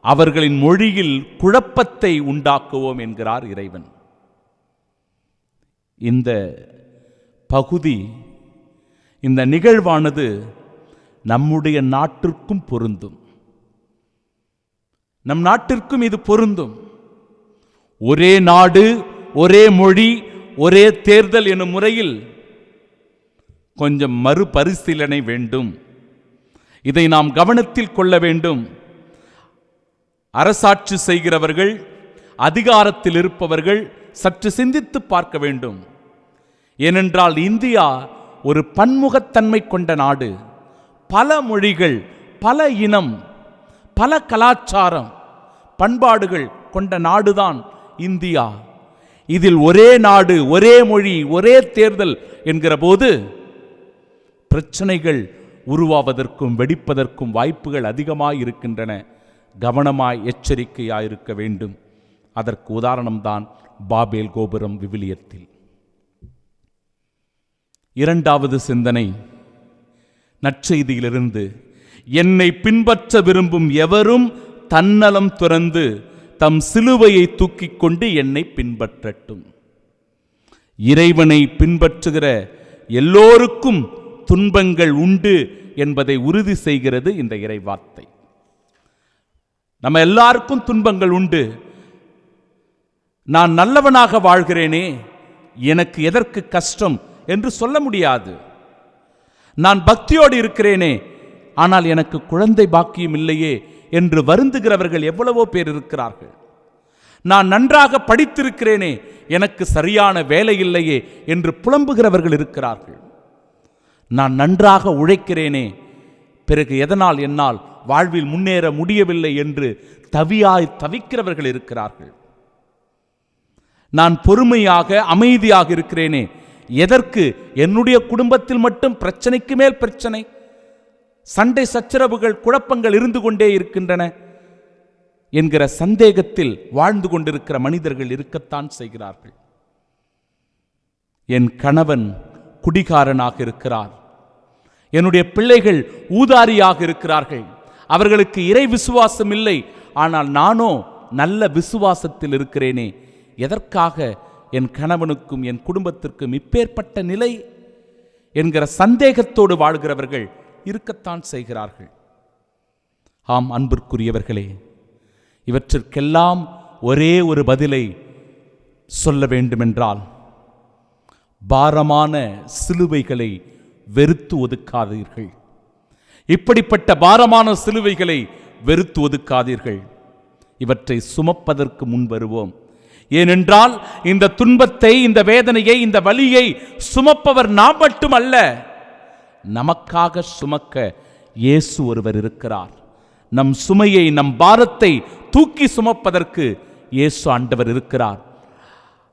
அவர்களின் மொழியில் குழப்பத்தை உண்டாக்குவோம் என்கிறார் இறைவன். இந்த பகுதி, இந்த நிகழ்வானது நம்முடைய நாட்டிற்கும் பொருந்தும். நம் நாட்டிற்கும் இது பொருந்தும். ஒரே நாடு, ஒரே மொழி, ஒரே தேர்தல் எனும் முறையில் கொஞ்சம் மறுபரிசீலனை வேண்டும். இதை நாம் கவனத்தில் கொள்ள வேண்டும். அரசாட்சி செய்கிறவர்கள், அதிகாரத்தில் இருப்பவர்கள் சற்று சிந்தித்து பார்க்க வேண்டும். ஏனென்றால் இந்தியா ஒரு பன்முகத்தன்மை கொண்ட நாடு. பல மொழிகள், பல இனம், பல கலாச்சாரம், பண்பாடுகள் கொண்ட நாடுதான் இந்தியா. இதில் ஒரே நாடு, ஒரே மொழி, ஒரே தேர்தல் என்கிற போது பிரச்சனைகள் உருவாவதற்கும் வெடிப்பதற்கும் வாய்ப்புகள் அதிகமாய் இருக்கின்றன. கவனமாய் எச்சரிக்கையாயிருக்க வேண்டும். அதற்கு உதாரணம்தான் பாபேல் கோபுரம் விவிலியத்தில். இரண்டாவது சிந்தனை நற்செய்தியிலிருந்து, என்னை பின்பற்ற விரும்பும் எவரும் தன்னலம் துறந்து தம் சிலுவையை தூக்கிக் கொண்டு என்னை பின்பற்றட்டும். இறைவனை பின்பற்றுகிற எல்லோருக்கும் துன்பங்கள் உண்டு என்பதை உறுதி செய்கிறது இந்த இறைவார்த்தை. நம்ம எல்லாருக்கும் துன்பங்கள் உண்டு. நான் நல்லவனாக வாழ்கிறேனே, எனக்கு எதற்கு கஷ்டம் என்று சொல்ல முடியாது. நான் பக்தியோடு இருக்கிறேனே, ஆனால் எனக்கு குழந்தை பாக்கியம் இல்லையே என்று வருந்துகிறவர்கள் எவ்வளவோ பேர் இருக்கிறார்கள். நான் நன்றாக படித்திருக்கிறேனே, எனக்கு சரியான வேலை இல்லையே என்று புலம்புகிறவர்கள் இருக்கிறார்கள். நான் நன்றாக உழைக்கிறேனே, பிறகு எதனால் என்னால் வாழ்வில் முன்னேற முடியவில்லை என்று தவிக்கிறவர்கள் இருக்கிறார்கள். நான் பொறுமையாக அமைதியாக இருக்கிறேனே, எதற்கு என்னுடைய குடும்பத்தில் மட்டும் பிரச்சனைக்கு மேல் பிரச்சனை, சண்டை சச்சரவுகள், குழப்பங்கள் இருந்து கொண்டே இருக்கின்றன என்கிற சந்தேகத்தில் வாழ்ந்து கொண்டிருக்கிற மனிதர்கள் இருக்கத்தான் செய்கிறார்கள். என் கணவன் குடிகாரனாக இருக்கிறார், என்னுடைய பிள்ளைகள் ஊதாரியாக இருக்கிறார்கள், அவர்களுக்கு இறை விசுவாசம் இல்லை, ஆனால் நானோ நல்ல விசுவாசத்தில் இருக்கிறேனே, எதற்காக என் கணவனுக்கும் என் குடும்பத்திற்கும் இப்பேற்பட்ட நிலை என்கிற சந்தேகத்தோடு வாழ்கிறவர்கள் இருக்கத்தான் செய்கிறார்கள். ஆம் அன்பிற்குரியவர்களே, இவற்றிற்கெல்லாம் ஒரே ஒரு பதிலை சொல்ல வேண்டுமென்றால், பாரமான சிலுவைகளை வெறுத்து ஒதுக்காதீர்கள். இப்படிப்பட்ட பாரமான சிலுவைகளை வெறுத்து ஒதுக்காதீர்கள். இவற்றை சுமப்பதற்கு முன் வருவோம். ஏனென்றால் இந்த துன்பத்தை, இந்த வேதனையை, இந்த வலியை சுமப்பவர் நாம் மட்டுமல்ல, நமக்காக சுமக்க இயேசு ஒருவர் இருக்கிறார். நம் சுமையை, நம் பாரத்தை தூக்கி சுமப்பதற்கு இயேசு ஆண்டவர் இருக்கிறார்.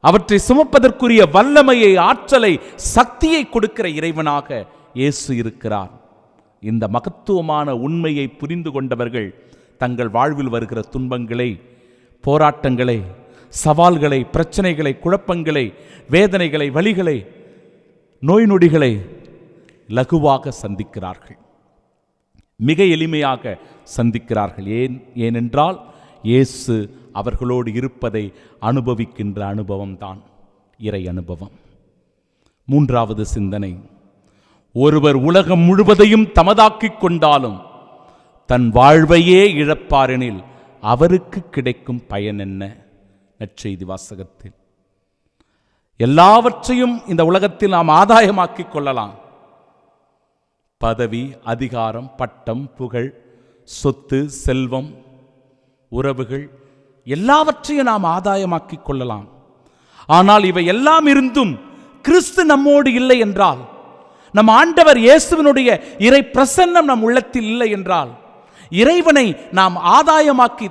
அவற்றை சுமப்பதற்குரிய வல்லமையை, ஆற்றலை, சக்தியை கொடுக்கிற இறைவனாக இயேசு இருக்கிறார். இந்த மகத்துவமான உண்மையை புரிந்து கொண்டவர்கள் தங்கள் வாழ்வில் வருகிற துன்பங்களை, போராட்டங்களை, சவால்களை, பிரச்சனைகளை, குழப்பங்களை, வேதனைகளை, வலிகளை, நோய் நொடிகளை லகுவாக சந்திக்கிறார்கள். மிக எளிமையாக சந்திக்கிறார்கள். ஏனென்றால் இயேசு அவர்களோடு இருப்பதை அனுபவிக்கின்ற அனுபவம்தான் இறை அனுபவம். மூன்றாவது சிந்தனை, ஒருவர் உலகம் முழுவதையும் தமதாக்கிக் கொண்டாலும் தன் வாழ்வையே இழப்பாரெனில் அவருக்கு கிடைக்கும் பயன் என்ன? நற்செய்தி வாசகத்தில் எல்லாவற்றையும் இந்த உலகத்தில் நாம் ஆதாயமாக்கிக் கொள்ளலாம். பதவி, அதிகாரம், பட்டம், புகழ், சொத்து, செல்வம், உறவுகள் எல்லாவற்றையும் நாம் ஆதாயமாக்கிக் கொள்ளலாம். ஆனால் இவை எல்லாம் இருந்தும் கிறிஸ்து நம்மோடு இல்லை என்றால், நம் ஆண்டவர் இயேசுவினுடைய இறை பிரசன்னம் நம் உள்ளத்தில் இல்லை என்றால், இறைவனை நாம் ஆதாயமாக்கி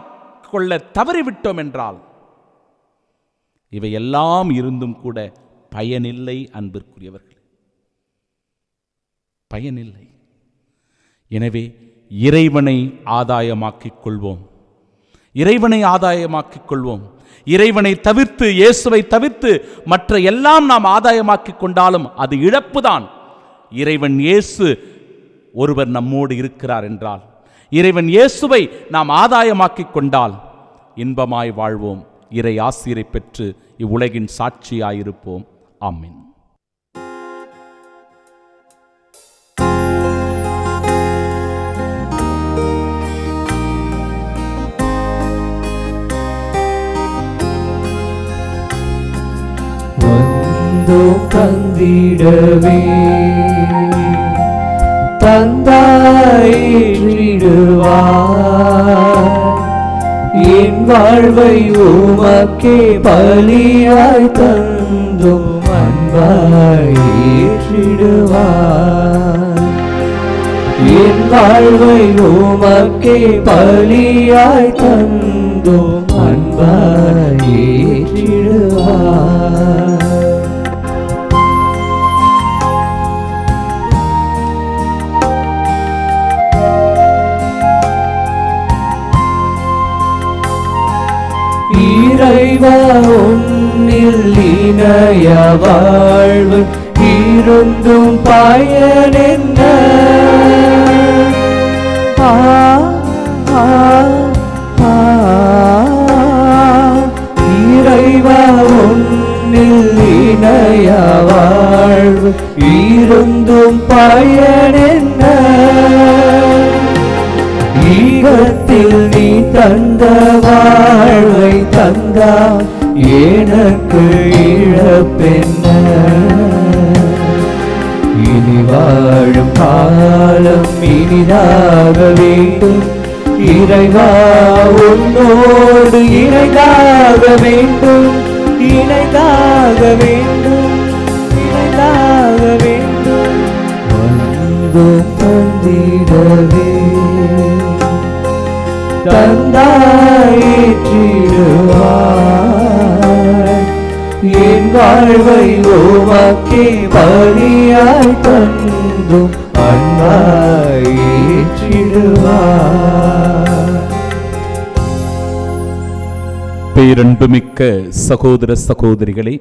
கொள்ள தவறிவிட்டோம் என்றால், இவை எல்லாம் இருந்தும் கூட பயனில்லை. அன்பிற்குரியவர்கள், பயனில்லை. எனவே இறைவனை ஆதாயமாக்கிக் கொள்வோம். இறைவனை ஆதாயமாக்கிக் கொள்வோம். இறைவனை தவிர்த்து, இயேசுவை தவிர்த்து மற்ற எல்லாம் நாம் ஆதாயமாக்கிக் கொண்டாலும் அது இழப்புதான். இறைவன் இயேசு ஒருவர் நம்மோடு இருக்கிறார் என்றால், இறைவன் இயேசுவை நாம் ஆதாயமாக்கிக் கொண்டால் இன்பமாய் வாழ்வோம். இறை ஆசீரை பெற்று இவ்வுலகின் சாட்சியாயிருப்போம். ஆமென். தந்திடவே தந்தாயிடுவார், என் வாழ்வை உமக்கே பலியாய் தந்தும் அன்பாய் ஏற்றிடுவார், என் வாழ்வை உமக்கே பலியாய் தந்தும் அன்பாய் ஏற்றிடுவார். இறைவா உன்னில் இணைய வாழ்வு இருந்தும் பயன் என்ன? இறைவா உன்னில் இணைய வாழ்வு இருந்தும் பயன் என்ன? ஈகத்தில் நீ தந்த வாழ்வை தந்தா எனக்கு இழப்பென்ன? இனி வாழும் காலம் இனிதாக வேண்டும், இறைவா உன்னோடு இணைதாக வேண்டும், இணைதாக வேண்டும், இணைதாக வேண்டும். வந்தும் தந்திடவே தந்தாயிற்றிடுவார், என் வாழ்வை உமக்கே பலியாய் தந்தும் அன்பாய் ஏற்றிடுவார். பேரன்புமிக்க சகோதர சகோதரிகளே,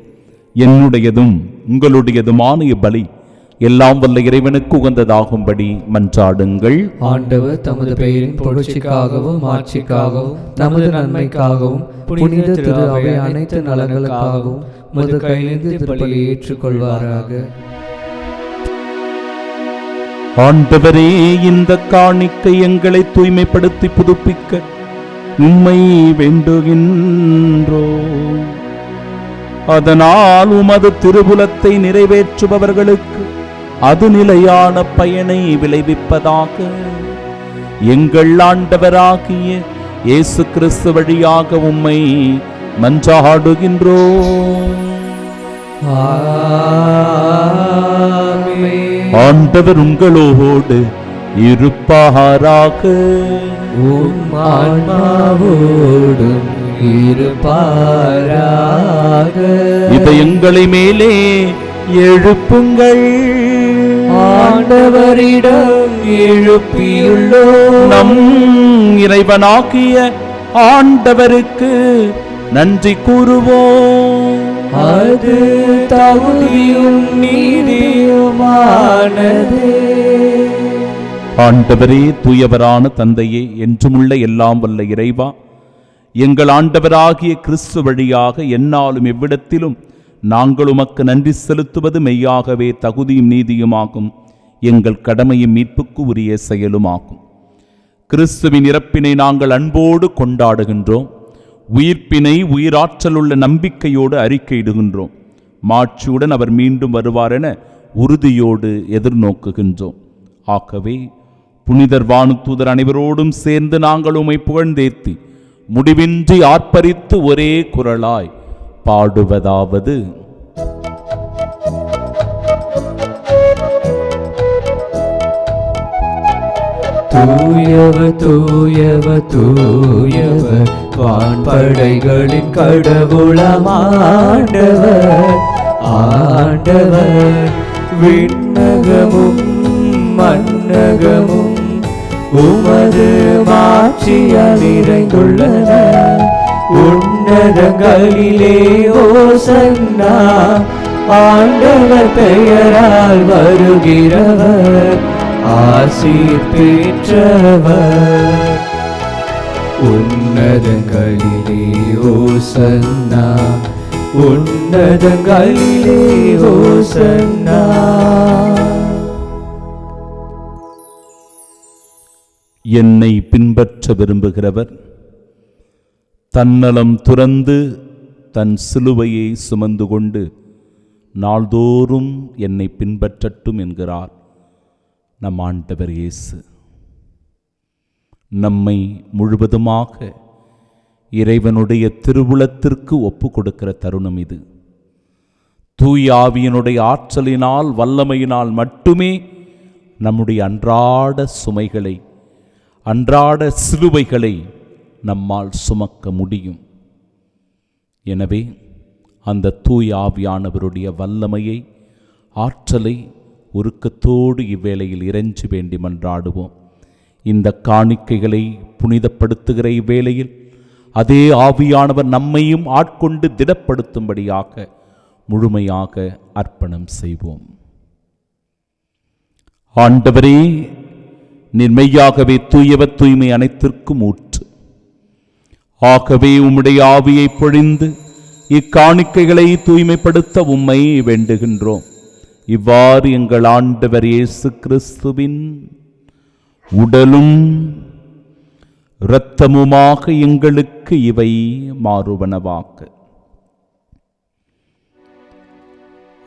என்னுடையதும் உங்களுடையதுமான பலி எல்லாம் வல்ல இறைவனுக்கு உகந்ததாகும்படி மன்றாடுங்கள். ஆண்டவர் தமது பெயரின் புகழ்ச்சிக்காகவும் ஆட்சிக்காகவும் நமது நன்மைக்காகவும் புனித திரு அவை அனைத்து நலன்களுக்காகவும் மது கையிலிருந்து திருப்பலி ஏற்றுக்கொள்வாராக. ஆண்டவரே, இந்த காணிக்கை எங்களை தூய்மைப்படுத்தி புதுப்பிக்க உம்மை வேண்டுகின்றோ. அதனால் உமது திருவுலத்தை நிறைவேற்றுபவர்களுக்கு அது நிலையான பயனை விளைவிப்பதாக எங்கள் ஆண்டவராகிய இயேசு கிறிஸ்து வழியாக உம்மை மன்றாடுகின்றோம். ஆமென். ஆண்டவர் உங்களோடு இருப்பாராக. உம் ஆன்மாவோடும் இருப்பாராக. இதயங்களை மேலே எழுப்புங்கள். ஆண்டவரிடம் எழுப்பியுள்ளோம். நம் இறைவனாகிய ஆண்டவருக்கு நன்றி கூறுவோம். அது தகுதியும் நீதியுமானதே. ஆண்டவரே, தூயவரான தந்தையே, என்றுமுள்ள எல்லாம் வல்ல இறைவா, எங்கள் ஆண்டவராகிய கிறிஸ்து வழியாக எந்நாளும் எவ்விடத்திலும் நாங்கள் உமக்கு நன்றி செலுத்துவது மெய்யாகவே தகுதியும் நீதியுமாகும். எங்கள் கடமையும் மீட்புக்கு உரிய செயலுமாகும். கிறிஸ்துவின் இறப்பினை நாங்கள் அன்போடு கொண்டாடுகின்றோம். உயிர்ப்பினை உயிராற்றலுள்ள நம்பிக்கையோடு அறிக்கையிடுகின்றோம். மாட்சியுடன் அவர் மீண்டும் வருவார் என உறுதியோடு எதிர்நோக்குகின்றோம். ஆகவே புனிதர் வானுதூதர் அனைவரோடும் சேர்ந்து நாங்கள் உம்மை புகழ்ந்தேத்தி முடிவின்றி ஆர்ப்பரித்து ஒரே குரலாய் பாடுவதாவது: தூயவர் தூயவர் தூயவர் வான்படைகளின் கடவுளமாண்டவர். ஆண்டவர் விண்ணகமும் மண்ணகமும் உமது மாட்சியால் நிறைந்துள்ளன. உன்னதங்களிலே ஓசன்னா. ஆண்டவர் பெயரால் வருகிறவர் ஆசீர் பெற்றவர். உன்னதங்களிலே ஓசன்னா. உன்னதங்களிலே ஓசன்னா. என்னை பின்பற்ற விரும்புகிறவர் தன்னலம் துறந்து தன் சிலுவையை சுமந்து கொண்டு நாள்தோறும் என்னை பின்பற்றட்டும் என்கிறார் நம் ஆண்டவர் இயேசு. நம்மை முழுவதுமாக இறைவனுடைய திருவுளத்திற்கு ஒப்பு கொடுக்கிற தருணம் இது. தூய ஆவியினுடைய ஆற்றலினால் வல்லமையினால் மட்டுமே நம்முடைய அன்றாட சுமைகளை, அன்றாட சிலுவைகளை நம்மால் சுமக்க முடியும். எனவே அந்த தூய ஆவியானவருடைய வல்லமையை, ஆற்றலை உருக்கத்தோடு இவ்வேளையில் இறைஞ்சி வேண்டி மன்றாடுவோம். இந்த காணிக்கைகளை புனிதப்படுத்துகிற இவ்வேளையில் அதே ஆவியானவர் நம்மையும் ஆட்கொண்டு திடப்படுத்தும்படியாக முழுமையாக அர்ப்பணம் செய்வோம். ஆண்டவரே, நீர் மெய்யாகவே தூயவர், தூய்மை அனைத்திற்கும் ஊற்று. ஆகவே உம்முடைய ஆவியை பொழிந்து இக்காணிக்கைகளை தூய்மைப்படுத்த உம்மை வேண்டுகின்றோம். இவ்வாறு எங்கள் ஆண்டவர் இயேசு கிறிஸ்துவின் உடலும் இரத்தமுமாக எங்களுக்கு இவை மாறுவனவாக.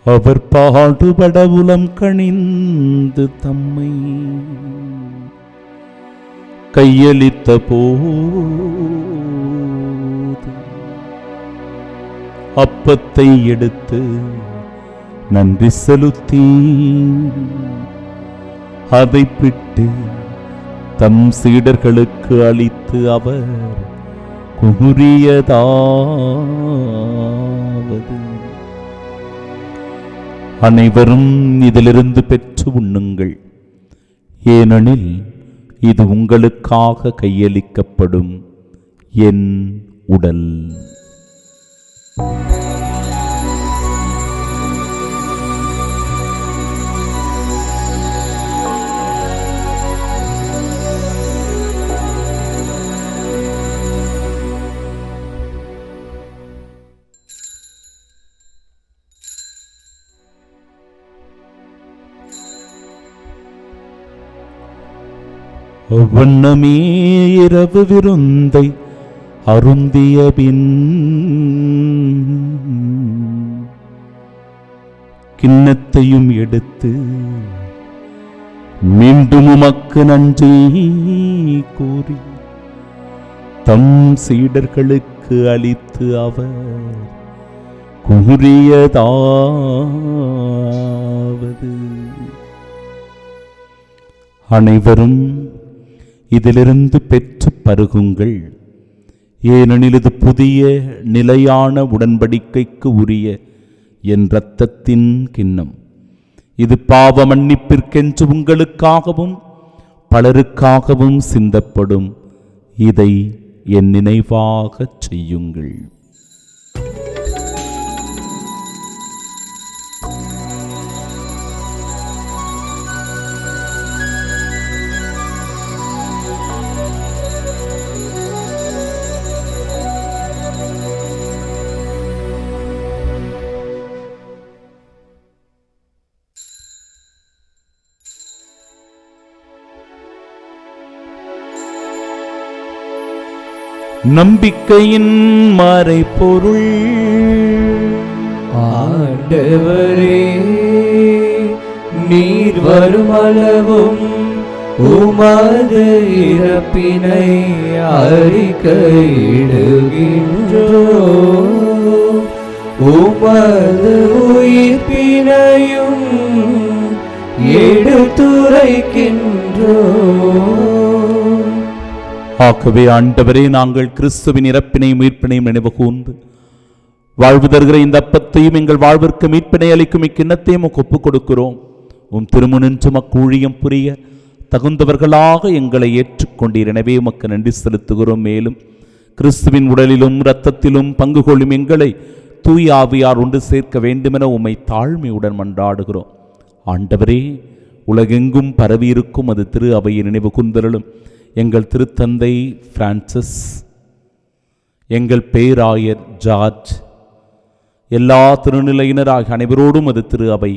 அவர் பாடுபட உளம் கனிந்து தம்மை கையளித்த போது அப்பத்தை எடுத்து நன்றி செலுத்தி அதை பிட்டு தம் சீடர்களுக்கு அளித்து அவர் கூறியதாவது: அனைவரும் இதிலிருந்து பெற்று உண்ணுங்கள், ஏனெனில் இது உங்களுக்காக கையளிக்கப்படும் என் உடல். வண்ணமே இரவு விருந்தை அருந்திய பின் கிண்ணத்தையும் எடுத்து மீண்டும் உமக்கு நன்றி கூறி தம் சீடர்களுக்கு நமக்கு அளித்து அவர் கூறியதாவது: அனைவரும் இதிலிருந்து பெற்று பருகுங்கள், ஏனெனில் இது புதிய நிலையான உடன்படிக்கைக்கு உரிய என் இரத்தத்தின் கிண்ணம். இது பாவ மன்னிப்பிற்கென்று உங்களுக்காகவும் பலருக்காகவும் சிந்தப்படும். இதை என் நினைவாகச் செய்யுங்கள். நம்பிக்கையின் மறைபொருள். ஆண்டவரே, நீர் வருமளவும் உமது இறப்பினை அறிக்கையிடுகின்றோம், உமது உயிர்ப்பினையும் எடுத்துரைக்கின்றோம். ஆகவே ஆண்டவரே, நாங்கள் கிறிஸ்துவின் இறப்பினையும் மீட்பினையும் நினைவு கூர்ந்து வாழ்வு தருகிற இந்த அப்பத்தையும் எங்கள் வாழ்விற்கு மீட்பினை அளிக்கும் இக்கிண்ணத்தையும் ஒப்புக் கொடுக்கிறோம். உம் திருமுனின்றும் அக்கூழியம் புரிய தகுந்தவர்களாக எங்களை ஏற்றுக்கொண்டீர். எனவே உமக்கு நன்றி செலுத்துகிறோம். மேலும் கிறிஸ்துவின் உடலிலும் இரத்தத்திலும் பங்கு கொள்ளும் எங்களை தூய ஆவியார் ஒன்று சேர்க்க வேண்டுமென உம்மை தாழ்மையுடன் மன்றாடுகிறோம். ஆண்டவரே, உலகெங்கும் பரவியிருக்கும் அது திரு அவையை நினைவு கூர்ந்தருளும். எங்கள் திருத்தந்தை பிரான்சிஸ், எங்கள் பேராயர் ஜார்ஜ், எல்லா திருநிலையினராக அனைவரோடும் அது திரு அவை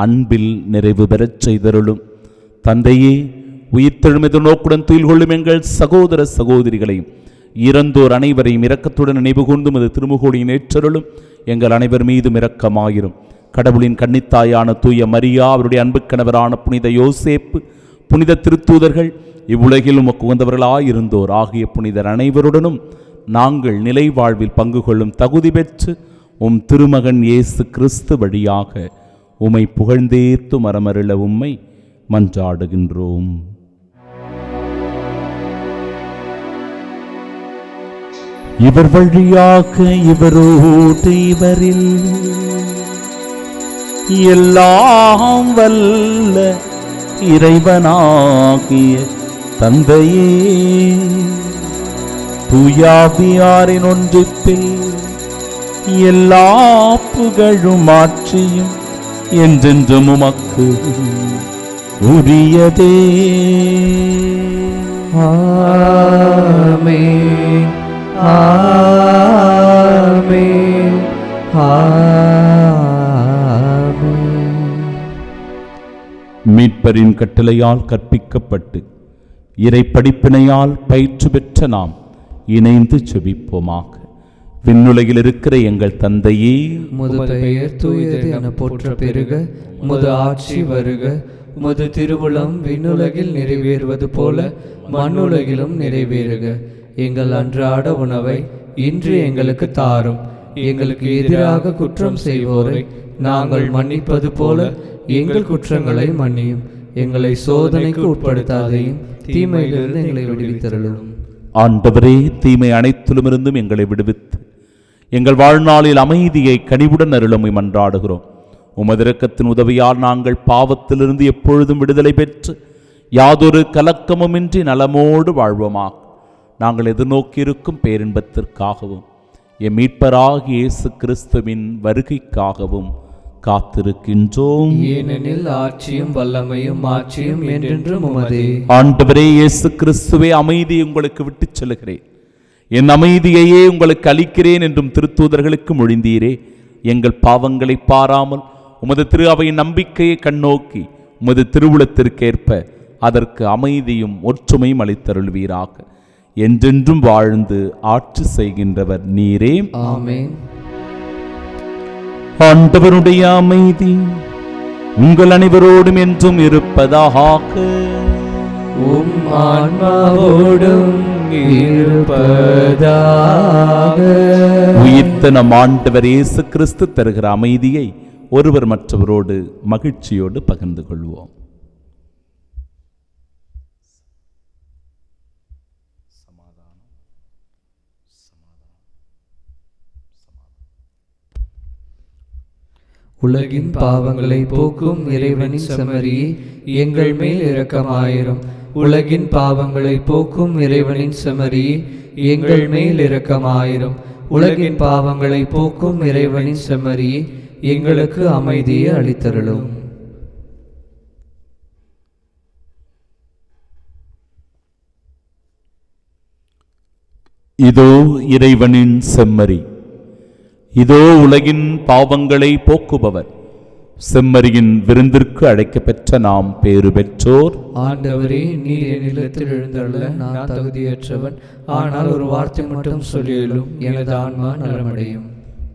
அன்பில் நிறைவு பெறச் செய்தருளும். தந்தையே, உயிர்த்தெழும் எதிர்நோக்குடன் துயில் கொள்ளும் எங்கள் சகோதர சகோதரிகளையும் இறந்தோர் அனைவரையும் இரக்கத்துடன் நினைவு கூர்ந்தும் அது திருமுகோடியின் ஏற்றருளும். எங்கள் அனைவர் மீதும் இரக்கமாயிரும். கடவுளின் கன்னித்தாயான தூய மரியா, அவருடைய அன்பு கணவரான புனித யோசேப்பு, புனித திருத்தூதர்கள், இவ்வுலகில் உமக்கு உகந்தவர்களாயிருந்தோர் ஆகிய புனிதர் அனைவருடனும் நாங்கள் நிலை வாழ்வில் பங்கு கொள்ளும் தகுதி பெற்று உம் திருமகன் இயேசு கிறிஸ்து வழியாக உம்மை புகழ்ந்தேத்து மரமருள உம்மை மன்றாடுகின்றோம். இவர் வழியாக இவரோடு இவரில் எல்லாம் வல்ல இறைவனாகிய தந்தையே, தூயாவியாரின் ஒன்றிப்பில் எல்லா புகழும் ஆட்சியும் என்றென்றும் உமக்கு உரியதே. ஆமென், ஆமென், ஆமென். மீட்பரின் கட்டளையால் கற்பிக்கப்பட்டு இறை படிப்பினையால் பயிற்று பெற்ற நாம் இணைந்து செபிப்போமாக. விண்ணுலகில் இருக்கிற எங்கள் தந்தையே, உமது பெயர் தூயது என போற்ற பெருக, உமது ஆட்சி வருக, உமது திருவுளம் விண்ணுலகில் நிறைவேறுவது போல மண்ணுலகிலும் நிறைவேறுக. எங்கள் அன்றாட உணவை இன்று எங்களுக்கு தாரும். எங்களுக்கு எதிராக குற்றம் செய்வோரை நாங்கள் மன்னிப்பது போல எங்கள் குற்றங்களை மன்னியும். எங்களை சோதனைக்கு உட்படுத்தாதையும் தீமையிலிருந்து எங்களை விடுவித்தருளும். ஆண்டவரே, தீமை அனைத்திலுமிருந்தும் எங்களை விடுவித்து எங்கள் வாழ்நாளில் அமைதியை கனிவுடன் அருளுமை மன்றாடுகிறோம். உமது இரக்கத்தின் உதவியால் நாங்கள் பாவத்திலிருந்து எப்பொழுதும் விடுதலை பெற்று யாதொரு கலக்கமுமின்றி நலமோடு வாழ்வோமாக. நாங்கள் எதிர்நோக்கியிருக்கும் பேரின்பத்திற்காகவும் எம் மீட்பராகிய இயேசு கிறிஸ்துவின் வருகைக்காகவும் காத்திருக்கின்றோம். ஏனெனில் ஆட்சியும் வல்லமையும் ஆட்சியும் என்றென்றும் உமதே. ஆண்டவரே இயேசு கிறிஸ்துவே, அமைதி உங்களுக்கு விட்டுச் செல்கிறேன், என் அமைதியையே உங்களுக்கு அளிக்கிறேன் என்றும் திருத்தூதர்களுக்கு மொழிந்தீரே. எங்கள் பாவங்களை பாராமல் உமது திரு அவையின் நம்பிக்கையை கண்ணோக்கி உமது திருவுளத்திற்கேற்ப அதற்கு அமைதியும் ஒற்றுமையும் அளித்தருள்வீராக. என்றென்றும் வாழ்ந்து ஆட்சி செய்கின்றவர் நீரே. ஆமென். ஆண்டவருடைய அமைதி உங்கள் அனைவரோடும் என்றும் இருப்பதாக. உம் ஆன்மாவோடும் இருப்பதாக. உயிர்த்த நம் ஆண்டவர் இயேசு கிறிஸ்து தருகிற அமைதியை ஒருவர் மற்றவரோடு மகிழ்ச்சியோடு பகிர்ந்து கொள்வோம். உலகின் பாவங்களை போக்கும் இறைவனின் செம்மறியே, எங்கள் மேல் இரக்கமாயிரும். உலகின் பாவங்களை போக்கும் இறைவனின் செம்மறியே, எங்கள் மேல் இரக்கமாயிரும். உலகின் பாவங்களை போக்கும் இறைவனின் செம்மறியே, எங்களுக்கு அமைதியை அளித்தருளும். இதோ இறைவனின் செம்மறி, இதோ உலகின் பாவங்களை போக்குபவர். செம்மறியின் விருந்திற்கு அழைக்கப்பெற்ற நாம் பேறு பெற்றோர். ஆண்டவரே, நீர் என் இல்லத்தில் எழுந்தருள நான் தகுதியற்றவன். ஆனால் ஒரு வார்த்தை மட்டும் சொல்லியலும் எனது ஆன்மா நலமடையும்.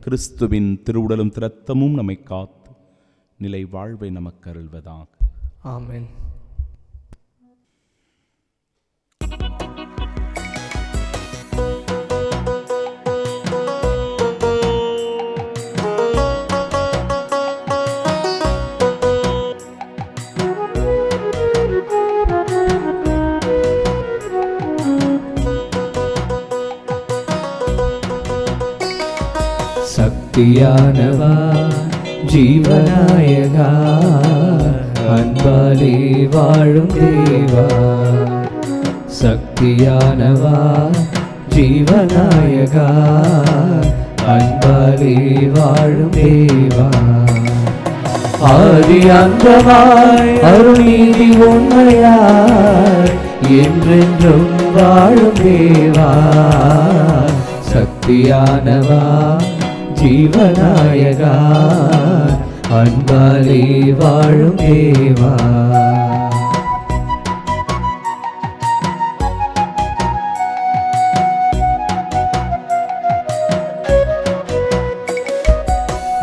கிறிஸ்துவின் திருவுடலும் இரத்தமும் நம்மை காத்து நிலை வாழ்வை நமக்கு அருள்வதாக. ஆமென். சக்தியானவா, ஜீவநாயகா, அன்பாலே வாழும் தேவா. சக்தியானவா, ஜீவநாயகா, அன்பாலே வாழும் தேவா. ஆதி அந்தமாய் அருள்நீதி உண்மையாய் என்றென்றும் வாழும் தேவா. சக்தியானவா, ஜீவநாயகா, அன்பாலே வாழும் தேவா.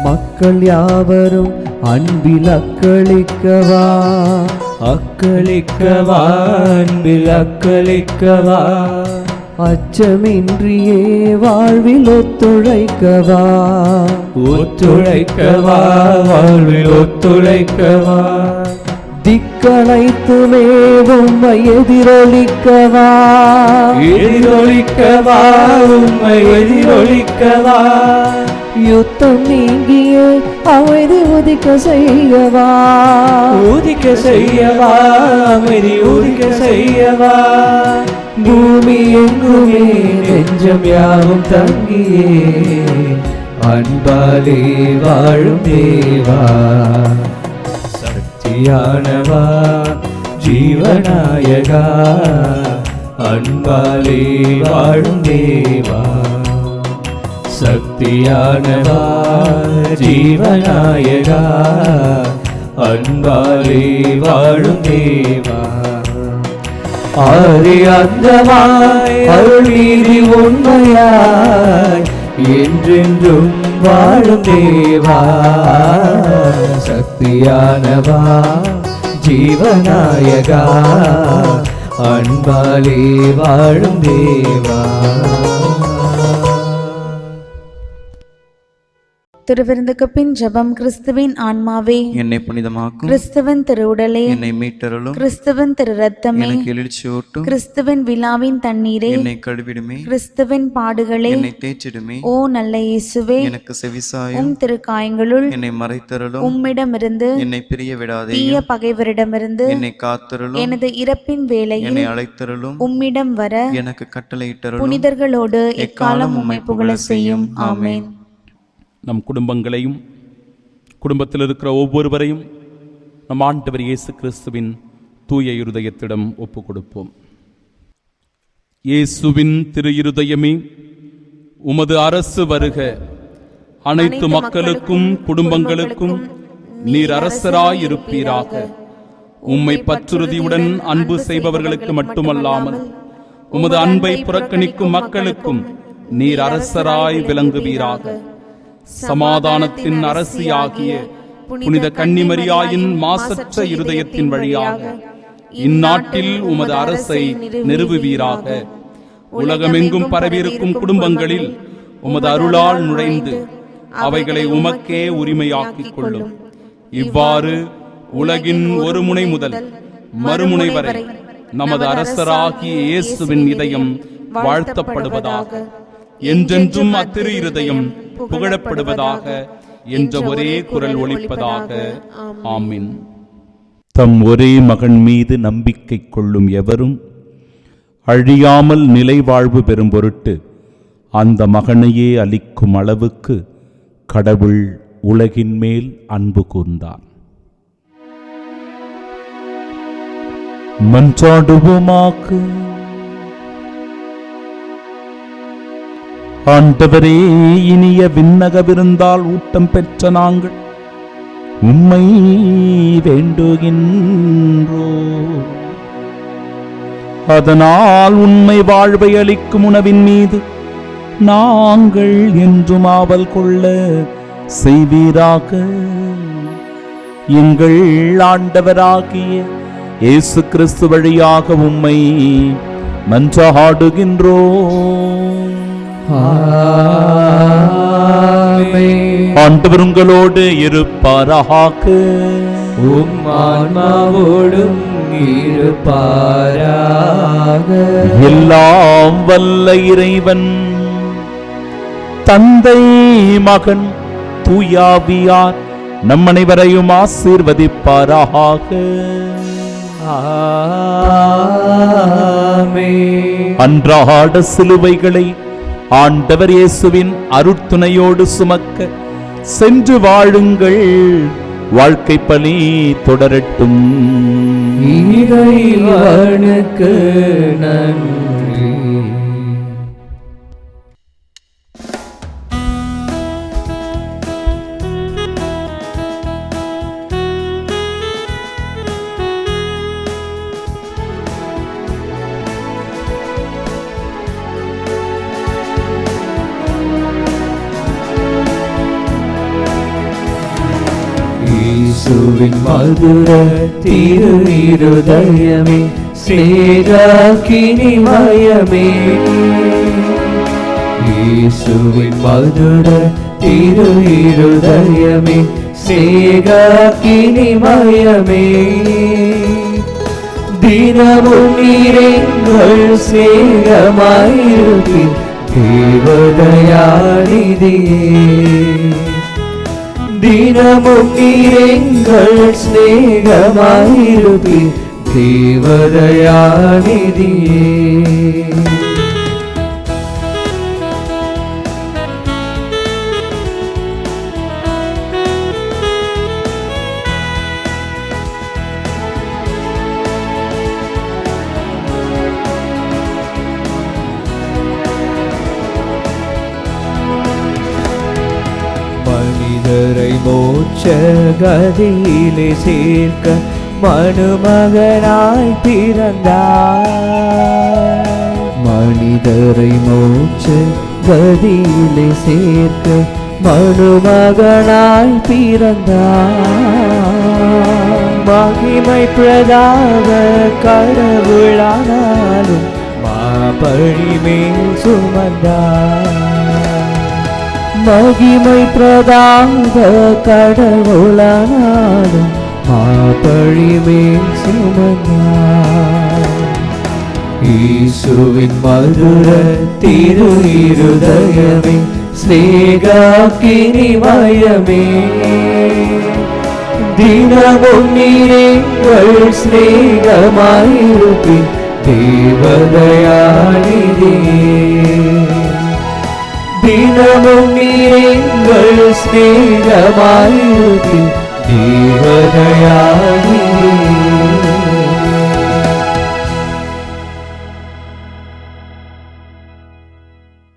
மக்கள் யாவரும் அன்பில் அக்களிக்கவா, அக்களிக்கவா, அன்பில் அக்களிக்கவா. அச்சமின்றியே வாழ்வில் ஒத்துழைக்கவா, ஒத்துழைக்கவா, வாழ்வில் ஒத்துழைக்கவா. திக்கனைத்துமே உம்மை எதிரொலிக்கவா, எதிரொலிக்கவா, உம்மை எதிரொலிக்கவா. யுத்தம் நீங்கிய அமைதி உதிக்க செய்யவா, உதிக்க செய்யவா, அமைதி உதிக்க செய்யவா. பூமி எங்குமே நெஞ்சம் யாவும் தங்கியே அன்பாலே வாழும் தேவா. சக்தியானவா, ஜீவநாயகா, அன்பாலே வாழும் தேவா. சக்தியானவா, ஜீவநாயகா, அன்பாலே வாழும் தேவா. ஆதி அந்தமாய் அருள்நீதி உண்மையாய் என்றென்றும் வாழும் தேவா. சக்தியானவா, ஜீவநாயகா, அன்பாலே வாழும் தேவா. திருவிருந்துக்கு பின் ஜெபம். கிறிஸ்துவின் ஆன்மாவே என்னை புனிதமாக்கும், கிறிஸ்துவின் திருவுடலே என்னை மீட்டருளும், கிறிஸ்துவின் திரு ரத்தமே எனக்கு எழுச்சியூட்டும், கிறிஸ்துவின் விழாவின் தண்ணீரே என்னை கழுவிடுமே, கிறிஸ்துவின் பாடுகளே என்னை தேய்ச்சிடுமே. ஓ நல்ல இயேசுவே, எனக்கு செவிசாயும், உம் திருக்காயங்களுள் என்னை மறைத்தருளும், உம்மிடமிருந்து என்னை பிரிய விடாதே, தீய பகைவரிடமிருந்து என்னை காத்தருளும், எனது இறப்பின் வேளையில் என்னை அழைத்தருளும், உம்மிடம் வர எனக்கு கட்டளையிட்டருளும். புனிதர்களோடு எக்காலம் உம்மை புகழ செய்யும். ஆமென். நம் குடும்பங்களையும் குடும்பத்தில் இருக்கிற ஒவ்வொருவரையும் நம் ஆண்டவர் இயேசு கிறிஸ்துவின் தூய இருதயத்திடம் ஒப்புக் கொடுப்போம். இயேசுவின் திரு இருதயமே, உமது அரசு வருக. அனைத்து மக்களுக்கும் குடும்பங்களுக்கும் நீர் அரசராயிருப்பீராக. உம்மை பற்றுறுதியுடன் அன்பு செய்பவர்களுக்கு மட்டுமல்லாமல் உமது அன்பை புறக்கணிக்கும் மக்களுக்கும் நீர் அரசராய் விளங்குவீராக. சமாதானத்தின் அரசியாகிய புனித கன்னிமரியாயின் மாசற்ற இருதயத்தின் வழியாக இந்நாட்டில் உமது அரசை நிறுவுவீராக. உலகமெங்கும் பரவியிருக்கும் குடும்பங்களில் உமது அருளால் நுழைந்து அவைகளை உமக்கே உரிமையாக்கிக் கொள்ளும். இவ்வாறு உலகின் ஒரு முனை முதல் மறுமுனை வரை நமது அரசராகிய இயேசுவின் இதயம் வாழ்த்தப்படுவதாக. என்றென்றும் அத்திரு இருதயம் புகழப்படுவதாக என்ற ஒரே குரல் ஒலிப்பதாக. ஆமீன். தம் ஒரே மகன் மீது நம்பிக்கை கொள்ளும் எவரும் அழியாமல் நிலை வாழ்வு பெறும் பொருட்டு அந்த மகனையே அளிக்கும் அளவுக்கு கடவுள் உலகின் மேல் அன்பு கூர்ந்தார். மன்றாடுவோமாக. ஆண்டவரே, இனிய விண்ணக விருந்தால் ஊட்டம் பெற்ற நாங்கள் உம்மை வேண்டுகின்றோ. அதனால் உண்மை வாழ்வை அளிக்கும் உணவின் மீது நாங்கள் என்றும் ஆவல் கொள்ள செய்வீராக. எங்கள் ஆண்டவராகிய இயேசு கிறிஸ்து வழியாக உம்மை மன்றாடுகின்றோம். ஆண்டவர் உங்களோடு இருப்பாராக. உம் ஆன்மாவோடும் இருப்பாராக. எல்லாம் வல்ல இறைவன் தந்தை, மகன், தூயாவியார் நம் அனைவரையும் ஆசீர்வதிப்பாராக. ஆமென். அன்றாட சிலுவைகளை ஆண்டவர் இயேசுவின் அருட்துணையோடு சுமக்க சென்று வாழுங்கள். வாழ்க்கை பலி தொடரட்டும். இறைவனுக்கு நன்றி. இயேசுவின் மதுர திரு இருதயமே, ஸ்நேகக்கினிமயமே. இயேசுவின் மதுர திரு இருதயமே, ஸ்நேகக்கினிமயமே. தினமும் நீரெங்கள் ஸ்நேகமாயிருப்பீர் தேவதயாநிதியே. தினமும் நீரெங்கள் ஸ்நேகமாயிருப்பீர் தேவதயாநிதியே. மனிதரை மோட்ச கதியிலே சேர்க்க மனுமகனாய் பிறந்தார். மனிதரை மோட்ச கதியிலே சேர்க்க மனுமகனாய் பிறந்தார். மகிமை பிரதான கடவுளானாலும் மாபழி மேல் சுமந்தார். மகிமை பிரதான கடவுளானாலும் மாபழி மேல் சுமந்தார். இயேசுவின் மதுர திரு இருதயமே, ஸ்நேகக்கினிமயமே. தினமும் நீரெங்கள் ஸ்நேகமாயிருப்பீர் தேவதயாநிதியே. தினமும் நீரெங்கள் ஸ்நேகமாயிருப்பீர் தேவதயாநிதியே.